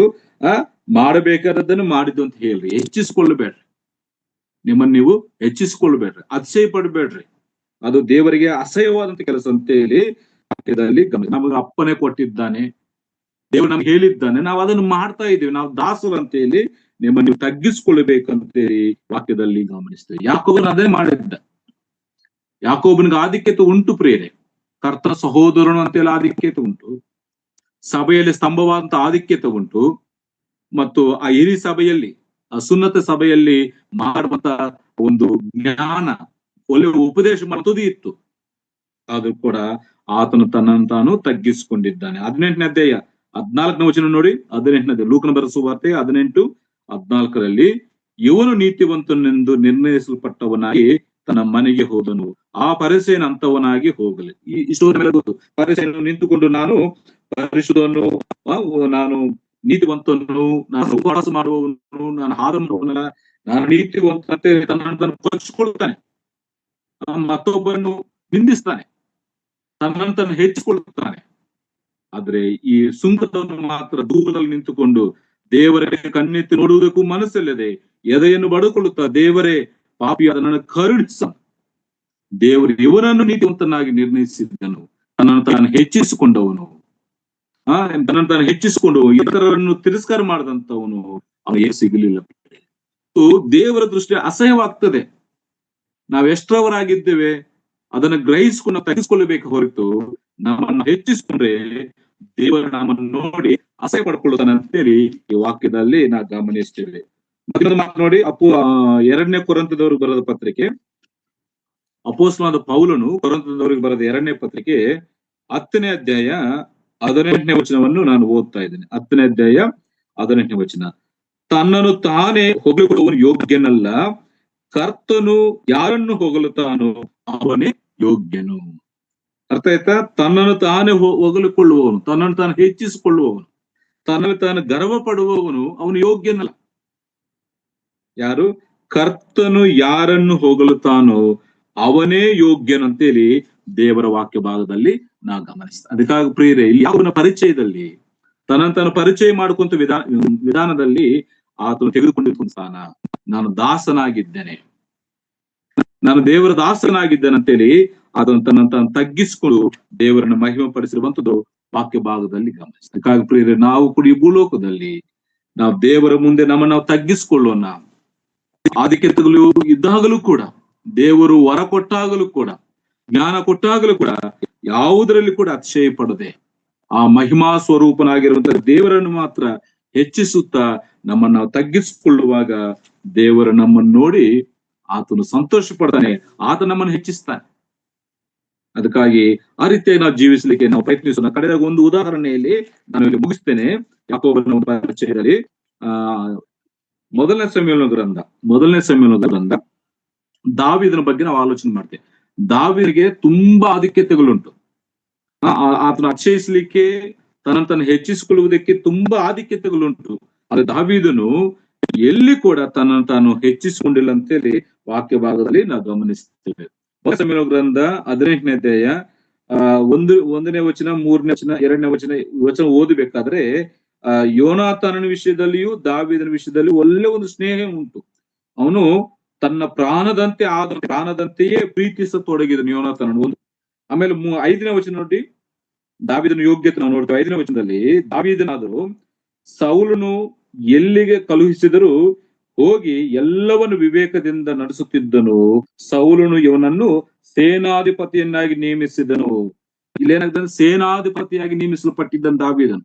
Speaker 1: ಮಾಡಬೇಕಾದದ್ದನ್ನು ಮಾಡಿದ್ದು ಅಂತ ಹೇಳ್ರಿ. ಹೆಚ್ಚಿಸ್ಕೊಳ್ಬೇಡ್ರಿ, ನಿಮ್ಮನ್ನು ನೀವು ಹೆಚ್ಚಿಸ್ಕೊಳ್ಬೇಡ್ರಿ, ಅತಿಶಯ ಪಡ್ಬೇಡ್ರಿ. ಅದು ದೇವರಿಗೆ ಅಸಹ್ಯವಾದಂತ ಕೆಲಸ ಅಂತ ಹೇಳಿ ನಮಗೆ ಅಪ್ಪನೆ ಕೊಟ್ಟಿದ್ದಾನೆ, ದೇವರು ನಮ್ಗೆ ಹೇಳಿದ್ದಾನೆ, ನಾವು ಅದನ್ನು ಮಾಡ್ತಾ ಇದ್ದೀವಿ, ನಾವು ದಾಸರು ಅಂತ ಹೇಳಿ ನಿಮ್ಮನ್ನು ನೀವು ತಗ್ಗಿಸ್ಕೊಳ್ಬೇಕಂತೇಳಿ ವಾಕ್ಯದಲ್ಲಿ ಗಮನಿಸ್ತೇವೆ. ಯಾಕೋಬನ ಅದೇ ಮಾಡಿದ್ದ. ಯಾಕೋಬನಿಗೆ ಆಧಿಕ್ಯತೆ ಉಂಟು ಪ್ರಿಯರೇ, ಕರ್ತನ ಸಹೋದರನು ಅಂತೇಳಿ ಆಧಿಕ್ಯತೆ ಉಂಟು, ಸಭೆಯಲ್ಲಿ ಸ್ತಂಭವಾದಂತ ಆಧಿಕ್ಯತೆ ಉಂಟು, ಮತ್ತು ಆ ಹಿರಿ ಸಭೆಯಲ್ಲಿ, ಆ ಸುನ್ನತ ಸಭೆಯಲ್ಲಿ ಮಾಡುವಂತ ಒಂದು ಜ್ಞಾನ, ಒಳ್ಳೆ ಉಪದೇಶ ಮಾಡುವುದು ಇತ್ತು. ಆದ್ರೂ ಕೂಡ ಆತನು ತನ್ನನ್ನು ತಾನು ತಗ್ಗಿಸಿಕೊಂಡಿದ್ದಾನೆ. 18ನೇ ಅಧ್ಯಾಯ 14ನೇ ವಚನ ನೋಡಿ. 18ನೇ ಲೂಕನ ಬರೆದ ಸುವಾರ್ತೆ 18:14 ಇವನು ನೀತಿವಂತನೆಂದು ನಿರ್ಣಯಿಸಲ್ಪಟ್ಟವನಾಗಿ ತನ್ನ ಮನೆಗೆ ಹೋದನು, ಆ ಫರಿಸಾಯನಂತವನಾಗಿ ಹೋಗಲಿ. ಇಷ್ಟೊಂದು ಗೊತ್ತು. ಫರಿಸಾಯನು ನಿಂತುಕೊಂಡು ನಾನು ಪರಿಶುದ್ಧನು, ನಾನು ನೀತಿವಂತನು, ನಾನು ಉಪವಾಸ ಮಾಡುವವನು, ನಾನು ಹಾರ ಮಾಡುವವನಲ್ಲ, ನಾನು ನೀತಿವಂತೆ ತನ್ನನ್ನು ತಾನು ಪರೀಕ್ಷಿಸಿಕೊಳ್ಳುತ್ತಾನೆ, ಮತ್ತೊಬ್ಬರನ್ನು ನಿಂದಿಸ್ತಾನೆ, ತನ್ನನ್ನು ತಾನು ಹೆಚ್ಚಿಕೊಳ್ಳುತ್ತಾನೆ. ಆದ್ರೆ ಈ ಸುಂಕದವನು ಮಾತ್ರ ದೂರದಲ್ಲಿ ನಿಂತುಕೊಂಡು ದೇವರ ಕಣ್ಣೆತ್ತಿ ನೋಡುವುದಕ್ಕೂ ಮನಸ್ಸಲ್ಲದೆ ಎದೆಯನ್ನು ಬಡಕೊಳ್ಳುತ್ತಾ, ದೇವರೇ ಪಾಪಿಯಾದ ನನ್ನ ಕರುಣಿಸ, ದೇವರು ಇವನನ್ನು ನೀತಿವಂತನಾಗಿ ನಿರ್ಣಯಿಸಿದ್ದನು, ತನ್ನನ್ನು ತಾನು ಹೆಚ್ಚಿಸಿಕೊಂಡವನು, ತನ್ನನ್ನು ತಾನು ಹೆಚ್ಚಿಸಿಕೊಂಡು ಇತರರನ್ನು ತಿರಸ್ಕಾರ ಮಾಡದಂತವನು ಅವನಿಗೆ ಸಿಗಲಿಲ್ಲ. ದೇವರ ದೃಷ್ಟಿ ಅಸಹ್ಯವಾಗ್ತದೆ. ನಾವೆಷ್ಟರವರಾಗಿದ್ದೇವೆ, ಅದನ್ನ ಗ್ರಹಿಸ್ಕೊಂಡು ನಾವು ತಗ್ಗಿಸ್ಕೊಳ್ಬೇಕು ಹೊರತು ನಮ್ಮನ್ನು ಹೆಚ್ಚಿಸ್ಕೊಂಡ್ರೆ ದೇವರು ನಮ್ಮನ್ನು ನೋಡಿ ಅಸಹ್ಯ ಪಡ್ಕೊಳ್ಳುತ್ತಾನೆ ಅಂತೇಳಿ ಈ ವಾಕ್ಯದಲ್ಲಿ ನಾವು ಗಮನಿಸ್ತೇವೆ. ಮತ್ತೊಂದು ಮಾತು ನೋಡಿ, 2ನೇ ಕೊರಿಂಥದವರಿಗೆ ಬರೆದ ಪತ್ರಿಕೆ, ಅಪೊಸ್ತಲನಾದ ಪೌಲನು ಕೊರಿಂಥದವರಿಗೆ ಬರೆದ 2ನೇ ಪತ್ರಿಕೆ 10ನೇ ಅಧ್ಯಾಯ 18ನೇ ವಚನವನ್ನು ನಾನು ಓದ್ತಾ ಇದ್ದೇನೆ. 10ನೇ ಅಧ್ಯಾಯ 18ನೇ ವಚನ. ತನ್ನನ್ನು ತಾನೇ ಹೊಗಳಿಕೊಳ್ಳುವವನು ಯೋಗ್ಯನಲ್ಲ, ಕರ್ತನು ಯಾರನ್ನು ಹೊಗಳುತ್ತಾನೋ ಅವನೇ ಯೋಗ್ಯನು. ಅರ್ಥ ಆಯ್ತಾ? ತನ್ನನ್ನು ತಾನೇ ಹೊಗಳಿಕೊಳ್ಳುವವನು, ತನ್ನನ್ನು ತಾನು ಹೆಚ್ಚಿಸಿಕೊಳ್ಳುವವನು, ತನ್ನಲ್ಲಿ ತಾನು ಗರ್ವ ಪಡುವವನು ಅವನು ಯೋಗ್ಯನಲ್ಲ. ಯಾರು? ಕರ್ತನು ಯಾರನ್ನು ಹೊಗಳುತ್ತಾನೋ ಅವನೇ ಯೋಗ್ಯನು ಅಂತೇಳಿ ದೇವರ ವಾಕ್ಯ ಭಾಗದಲ್ಲಿ ನಾವು ಗಮನಿಸ್ತಾ. ಅದಕ್ಕಾಗಿ ಪ್ರಿಯರೇ, ಇಲ್ಲಿ ಯಾವನ ಪರಿಚಯದಲ್ಲಿ ತನ್ನನ್ನು ತಾನು ಪರಿಚಯ ಮಾಡ್ಕೊಂತ ವಿಧಾನದಲ್ಲಿ ಆತನು ತೆಗೆದುಕೊಂಡಿರ್ಕೊಂಡ ಸ್ಥಾನ, ನಾನು ದಾಸನಾಗಿದ್ದೇನೆ, ನಾನು ದೇವರ ದಾಸನಾಗಿದ್ದೇನೆ ಅಂತೇಳಿ ಅದನ್ನು ತನ್ನನ್ನು ತಾನು ತಗ್ಗಿಸಿಕೊಂಡು ದೇವರನ್ನು ಮಹಿಮೆ ಪಡಿಸಿರುವಂತದ್ದು ವಾಕ್ಯ ಭಾಗದಲ್ಲಿ ಗಮನಿಸ್ತಾ. ಅದಕ್ಕಾಗಿ ಪ್ರಿಯರೇ, ನಾವು ಕೂಡ ಈ ಭೂಲೋಕದಲ್ಲಿ ನಾವು ದೇವರ ಮುಂದೆ ನಮ್ಮನ್ನು ನಾವು ತಗ್ಗಿಸ್ಕೊಳ್ಳೋಣ. ಆಧಿಕ್ಯತೆಗಳು ಇದ್ದಾಗಲೂ ಕೂಡ, ದೇವರು ವರ ಕೊಟ್ಟಾಗಲೂ ಕೂಡ, ಜ್ಞಾನ ಕೊಟ್ಟಾಗಲೂ ಕೂಡ ಯಾವುದರಲ್ಲಿ ಕೂಡ ಅತಿಶಯ ಪಡದೆ ಆ ಮಹಿಮಾ ಸ್ವರೂಪನಾಗಿರುವಂತಹ ದೇವರನ್ನು ಮಾತ್ರ ಹೆಚ್ಚಿಸುತ್ತಾ ನಮ್ಮನ್ನು ನಾವು ತಗ್ಗಿಸಿಕೊಳ್ಳುವಾಗ ದೇವರು ನಮ್ಮನ್ನು ನೋಡಿ ಆತನು ಸಂತೋಷ ಪಡ್ತಾನೆ, ಆತ ನಮ್ಮನ್ನು ಹೆಚ್ಚಿಸ್ತಾನೆ. ಅದಕ್ಕಾಗಿ ಆ ರೀತಿಯಾಗಿ ನಾವು ಜೀವಿಸಲಿಕ್ಕೆ ನಾವು ಪ್ರಯತ್ನಿಸೋಣ. ಕಡೆಯ ಒಂದು ಉದಾಹರಣೆಯಲ್ಲಿ ನಾನು ಇಲ್ಲಿ ಮುಗಿಸ್ತೇನೆ. ಯಾಕೋಬನ ಪರಿಚಯದಲ್ಲಿ ಮೊದಲನೇ ಸಮುವೇಲನ ಗ್ರಂಥ ದಾವೀದನ ಬಗ್ಗೆ ನಾವು ಆಲೋಚನೆ ಮಾಡ್ತೇವೆ. ದಾವೀದನಿಗೆ ತುಂಬಾ ಆಧಿಕ್ಯತೆಗಳುಂಟು. ಆತನ ಅತಿಶಯಿಸಲಿಕ್ಕೆ, ತನ್ನನ್ನು ಹೆಚ್ಚಿಸಿಕೊಳ್ಳುವುದಕ್ಕೆ ತುಂಬಾ ಆಧಿಕ್ಯತೆಗಳುಂಟು. ಆದ್ರೆ ದಾವೀದನು ಎಲ್ಲಿ ಕೂಡ ತನ್ನನ್ನು ತಾನು ಹೆಚ್ಚಿಸಿಕೊಂಡಿಲ್ಲ ಅಂತೇಳಿ ವಾಕ್ಯ ಭಾಗದಲ್ಲಿ ನಾವು ಗಮನಿಸ್ತೇವೆ. ಮೊದಲನೇ ಸಮುವೇಲನ ಗ್ರಂಥ 18ನೇ ಅಧ್ಯಾಯ 1ನೇ ವಚನ, 3ನೇ ವಚನ, 2ನೇ ವಚನ ಓದಬೇಕಾದ್ರೆ ಯೋನಾತಾನನ ವಿಷಯದಲ್ಲಿಯೂ ದಾವೀದನ ವಿಷಯದಲ್ಲಿ ಒಳ್ಳೆ ಒಂದು ಸ್ನೇಹ ಉಂಟು. ಅವನು ತನ್ನ ಪ್ರಾಣದಂತೆಯೇ ಪ್ರೀತಿಸತೊಡಗಿದನು ಯೋನಾತಾನನು. ಆಮೇಲೆ 5ನೇ ವಚನ ನೋಡಿ, ದಾವೀದನ ಯೋಗ್ಯತೆ ನಾವು ನೋಡ್ತೇವೆ. 5ನೇ ವಚನದಲ್ಲಿ ದಾವೀದನಾದರೂ ಸೌಲನು ಎಲ್ಲಿಗೆ ಕಳುಹಿಸಿದರೂ ಹೋಗಿ ಎಲ್ಲವನ್ನು ವಿವೇಕದಿಂದ ನಡೆಸುತ್ತಿದ್ದನು. ಸೌಲನು ಇವನನ್ನು ಸೇನಾಧಿಪತಿಯನ್ನಾಗಿ ನೇಮಿಸಿದನು. ಇಲ್ಲೇನಾಗ್ತದೆ? ಸೇನಾಧಿಪತಿಯಾಗಿ ನೇಮಿಸಲ್ಪಟ್ಟಿದ್ದನು ದಾವೀದನು.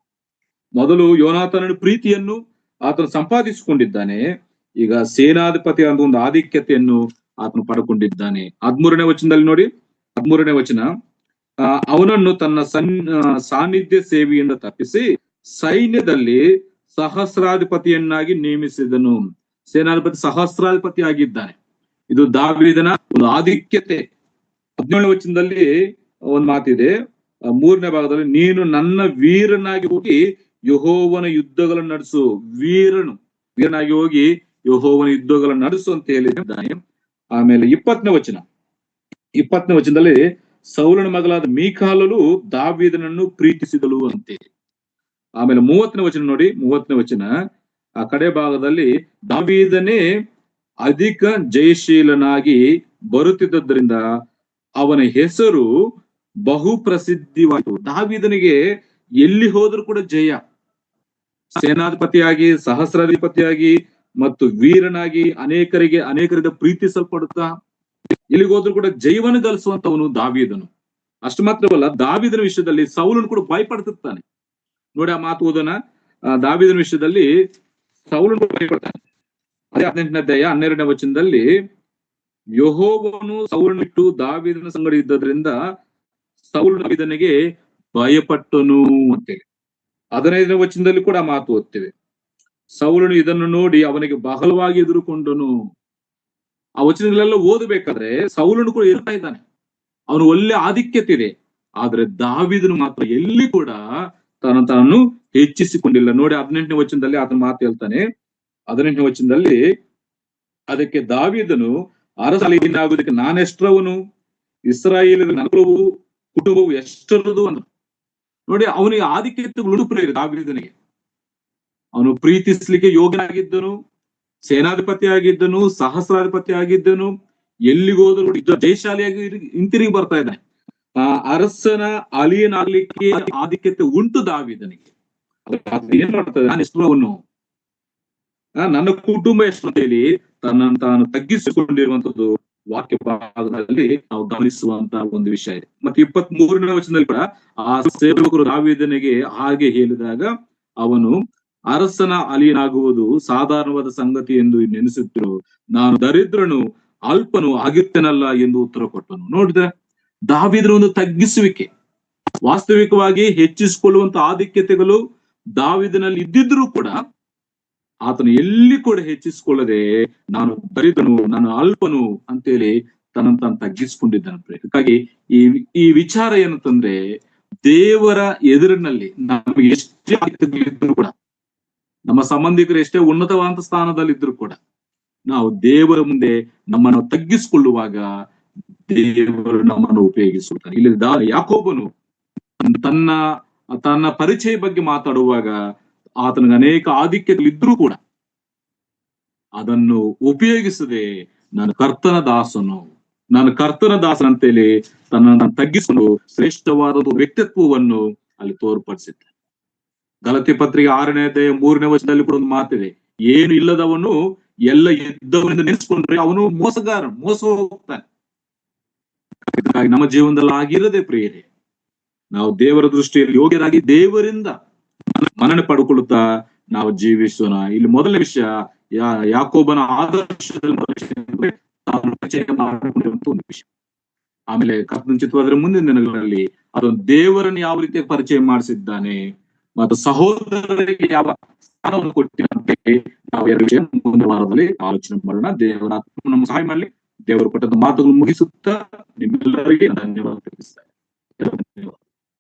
Speaker 1: ಮೊದಲು ಯೋನಾತಾನನ ಪ್ರೀತಿಯನ್ನು ಆತನು ಸಂಪಾದಿಸಿಕೊಂಡಿದ್ದಾನೆ. ಈಗ ಸೇನಾಧಿಪತಿ ಅಂತ ಒಂದು ಆಧಿಕ್ಯತೆಯನ್ನು ಆತನು ಪಡ್ಕೊಂಡಿದ್ದಾನೆ. 13ನೇ ವಚನದಲ್ಲಿ ನೋಡಿ, 13ನೇ ವಚನ, ಅವನನ್ನು ತನ್ನ ಸಾನ್ನಿಧ್ಯ ಸೇವೆಯಿಂದ ತಪ್ಪಿಸಿ ಸೈನ್ಯದಲ್ಲಿ ಸಹಸ್ರಾಧಿಪತಿಯನ್ನಾಗಿ ನೇಮಿಸಿದನು. ಸೇನಾಧಿಪತಿ ಸಹಸ್ರಾಧಿಪತಿ ಆಗಿದ್ದಾನೆ. ಇದು ದಾವೀದನ ಒಂದು ಆಧಿಕ್ಯತೆ. 17ನೇ ವಚನದಲ್ಲಿ ಒಂದು ಮಾತಿದೆ, 3ನೇ ಭಾಗದಲ್ಲಿ, ನೀನು ನನ್ನ ವೀರನಾಗಿ ಹೋಗಿ ಯೆಹೋವನ ಯುದ್ಧಗಳನ್ನು ನಡೆಸು. ವೀರನಾಗಿ ಹೋಗಿ ಯೆಹೋವನ ಯುದ್ಧಗಳನ್ನು ನಡೆಸು ಅಂತ ಹೇಳಿದ್ದಾನೆ. ಆಮೇಲೆ 20ನೇ ವಚನದಲ್ಲಿ ಸೌಲನ ಮಗಳಾದ ಮೀಕಾಲಳು ದಾವೀದನನ್ನು ಪ್ರೀತಿಸಿದಳು ಅಂತೆ. ಆಮೇಲೆ 30ನೇ ವಚನ ನೋಡಿ, 30ನೇ ವಚನ ಆ ಕಡೆ ಭಾಗದಲ್ಲಿ ದಾವೀದನೇ ಅಧಿಕ ಜಯಶೀಲನಾಗಿ ಬರುತ್ತಿದ್ದರಿಂದ ಅವನ ಹೆಸರು ಬಹು ಪ್ರಸಿದ್ಧಿವಾಯಿತು. ದಾವೀದನಿಗೆ ಎಲ್ಲಿ ಹೋದ್ರೂ ಕೂಡ ಜಯ. ಸೇನಾಧಿಪತಿಯಾಗಿ, ಸಹಸ್ರಾಧಿಪತಿಯಾಗಿ ಮತ್ತು ವೀರನಾಗಿ ಅನೇಕರಿಂದ ಪ್ರೀತಿಸಲ್ಪಡುತ್ತಾ ಎಲ್ಲಿಗೋದ್ರೂ ಕೂಡ ಜಯವನ್ನು ಗಳಿಸುವಂತವನು ದಾವೀದನು. ಅಷ್ಟು ಮಾತ್ರವಲ್ಲ, ದಾವೀದನ ವಿಷಯದಲ್ಲಿ ಸೌಲನು ಕೂಡ ಭಯಪಡ್ತಿರ್ತಾನೆ. ನೋಡಿ ಆ ಮಾತು ಓದೋಣ. ದಾವೀದನ ವಿಷಯದಲ್ಲಿ ಸೌಲನು ಭಯಪಡ್ತಾನೆ. ಅದೇ 18ನೇ ಅಧ್ಯಾಯ 12ನೇ ವಚನದಲ್ಲಿ, ಯೆಹೋವನು ಸೌಲನನ್ನು ಬಿಟ್ಟು ದಾವೀದನ ಸಂಗಡ ಇದ್ದದ್ರಿಂದ ಸೌಲನು ದಾವೀದನಿಗೆ ಭಯಪಟ್ಟನು ಅಂತೇಳಿ. 15ನೇ ವಚನದಲ್ಲಿ ಕೂಡ ಮಾತು ಓದ್ತೇವೆ. ಸೌಲನು ಇದನ್ನು ನೋಡಿ ಅವನಿಗೆ ಬಹಳವಾಗಿ ಎದುರುಕೊಂಡನು. ಆ ವಚನಗಳೆಲ್ಲ ಓದಬೇಕಾದ್ರೆ ಸೌಲನು ಕೂಡ ಇರ್ತಾ ಇದ್ದಾನೆ, ಅವನು ಒಳ್ಳೆ ಆಧಿಕ್ಯತೆ ಇದೆ. ಆದ್ರೆ ದಾವೀದನು ಮಾತ್ರ ಎಲ್ಲಿ ಕೂಡ ತಾನು ಹೆಚ್ಚಿಸಿಕೊಂಡಿಲ್ಲ. ನೋಡಿ 18ನೇ ವಚನದಲ್ಲಿ ಆತನ ಮಾತು ಹೇಳ್ತಾನೆ. 18ನೇ ವಚನದಲ್ಲಿ, ಅದಕ್ಕೆ ದಾವೀದನು ಅರಸನಾಗುವುದಕ್ಕೆ ನಾನೆಷ್ಟರವನು, ಇಸ್ರಾಯೇಲರ ನನ್ನ ಕುಟುಂಬವು ಎಷ್ಟರದು ಅಂತ. ನೋಡಿ, ಅವನಿಗೆ ಆಧಿಕ್ಯತೆಗಳು ಪ್ರೇರಿ. ದಾವೀದನಿಗೆ ಅವನು ಪ್ರೀತಿಸ್ಲಿಕ್ಕೆ ಯೋಗ್ಯನಾಗಿದ್ದನು, ಸೇನಾಧಿಪತಿ ಆಗಿದ್ದನು, ಸಹಸ್ರಾಧಿಪತಿ ಆಗಿದ್ದನು, ಎಲ್ಲಿಗೋದ್ರು ಜಯಶಾಲಿಯಾಗಿ ಹಿಂತಿರುಗಿ ಬರ್ತಾ ಇದ್ದಾನೆ. ಅರಸನ ಅಲಿಯನಾಗ್ಲಿಕ್ಕೆ ಆಧಿಕ್ಯತೆ ಉಂಟು ದಾವೀದನಿಗೆ. ಏನ್ ಮಾಡ್ತದೆ? ನಾನು ಎಷ್ಟರವನು, ನನ್ನ ಕುಟುಂಬ ಎಷ್ಟು ಅಂತ ಹೇಳಿ ತನ್ನನ್ನು ತಾನು ತಗ್ಗಿಸಿಕೊಂಡಿರುವಂತದ್ದು ವಾಕ್ಯ ಭಾಗದಲ್ಲಿ ನಾವು ಗಮನಿಸುವಂತಹ ಒಂದು ವಿಷಯ ಇದೆ. ಮತ್ತೆ 23ನೇ ವಚನದಲ್ಲಿ ಕೂಡ ಆ ಸೇವಕರು ದಾವೀದನಿಗೆ ಹಾಗೆ ಹೇಳಿದಾಗ ಅವನು ಅರಸನ ಅಲಿಯನಾಗುವುದು ಸಾಧಾರಣವಾದ ಸಂಗತಿ ಎಂದು ನೆನೆಸುತ್ತಿರು, ನಾನು ದರಿದ್ರನು ಅಲ್ಪನು ಆಗಿರ್ತೇನಲ್ಲ ಎಂದು ಉತ್ತರ ಕೊಟ್ಟನು. ನೋಡಿದ್ರೆ ದಾವೀದನ ಒಂದು ತಗ್ಗಿಸುವಿಕೆ, ವಾಸ್ತವಿಕವಾಗಿ ಹೆಚ್ಚಿಸಿಕೊಳ್ಳುವಂತ ಆಧಿಕ್ಯತೆಗಳು ದಾವೀದನಲ್ಲಿ ಇದ್ದಿದ್ರು ಕೂಡ ಆತನು ಎಲ್ಲಿ ಕೂಡ ಹೆಚ್ಚಿಸಿಕೊಳ್ಳದೆ ನಾನು ದರಿದ್ರನು, ನಾನು ಅಲ್ಪನು ಅಂತೇಳಿ ತನ್ನನ್ನು ತಗ್ಗಿಸಿಕೊಂಡಿದ್ದಾನೆ. ಹಾಗಾಗಿ ಈ ವಿಚಾರ ಏನಂತಂದ್ರೆ, ದೇವರ ಎದುರಿನಲ್ಲಿ ನಮಗೆ ಎಷ್ಟೇ ಆಧಿಕ್ಯತೆಗಳಿದ್ರು ಕೂಡ, ನಮ್ಮ ಸಂಬಂಧಿಕರು ಎಷ್ಟೇ ಉನ್ನತವಾದ ಸ್ಥಾನದಲ್ಲಿ ಇದ್ರು ಕೂಡ, ನಾವು ದೇವರ ಮುಂದೆ ನಮ್ಮನ್ನು ತಗ್ಗಿಸಿಕೊಳ್ಳುವಾಗ ದೇವರು ನಮ್ಮನ್ನು ಉಪಯೋಗಿಸುತ್ತಾರೆ. ಇಲ್ಲಿ ಯಾಕೋಬನು ತನ್ನ ಪರಿಚಯ ಬಗ್ಗೆ ಮಾತಾಡುವಾಗ ಆತನಿಗೆ ಅನೇಕ ಆಧಿಕ್ಯಗಳಿದ್ರೂ ಕೂಡ ಅದನ್ನು ಉಪಯೋಗಿಸದೆ ನಾನು ಕರ್ತನ ದಾಸನ ಅಂತೇಳಿ ತನ್ನನ್ನು ತಗ್ಗಿಸಲು ಶ್ರೇಷ್ಠವಾದ ವ್ಯಕ್ತಿತ್ವವನ್ನು ಅಲ್ಲಿ ತೋರ್ಪಡಿಸಿದ್ದ. ಗಲಾತ್ಯ ಪತ್ರಿಕೆ 6ನೇ ಅಧ್ಯಾಯ 3ನೇ ವಚನದಲ್ಲಿ ಕೂಡ ಒಂದು ಮಾತಿದೆ, ಏನು ಇಲ್ಲದವನು ಎಲ್ಲ ಇದ್ದವನಿಂದ ನೆನೆಸ್ಕೊಂಡ್ರೆ ಅವನು ಮೋಸ ಹೋಗ್ತಾನೆ. ನಮ್ಮ ಜೀವನದಲ್ಲಿ ಆಗಿರದೆ ಪ್ರಿಯರೇ, ನಾವು ದೇವರ ದೃಷ್ಟಿಯಲ್ಲಿ ಯೋಗ್ಯರಾಗಿ ದೇವರಿಂದ ಮನ್ನಣೆ ಪಡ್ಕೊಳ್ಳುತ್ತಾ ನಾವು ಜೀವಿಸೋಣ. ಇಲ್ಲಿ ಮೊದಲನೇ ವಿಷಯ, ಯಾಕೋಬನ ಆದರ್ಶದಲ್ಲಿ ಒಂದು ವಿಷಯ. ಆಮೇಲೆ ಕರ್ತನ ಚಿತ್ತವಾದ್ರೆ ಮುಂದಿನ ದಿನಗಳಲ್ಲಿ ಅದೊಂದು ದೇವರನ್ನು ಯಾವ ರೀತಿಯ ಪರಿಚಯ ಮಾಡಿಸಿದ್ದಾನೆ ಮತ್ತು ಸಹೋದರರಿಗೆ ಯಾವ ಸ್ಥಾನವನ್ನು ಕೊಟ್ಟಿರಂತೆ ನಾವು 2 ವಿಷಯ ಮುಂದಿನ ವಾರದಲ್ಲಿ ಆಲೋಚನೆ ಮಾಡೋಣ. ದೇವರ ನಮ್ಮ ಸಹಾಯ ಮಾಡಲಿ. ದೇವರು ಕೊಟ್ಟಂತ ಮಾತುಗಳು ಮುಗಿಸುತ್ತಾ ನಿಮ್ಮೆಲ್ಲರಿಗೆ ಧನ್ಯವಾದ ತಿಳಿಸ್ತಾರೆ.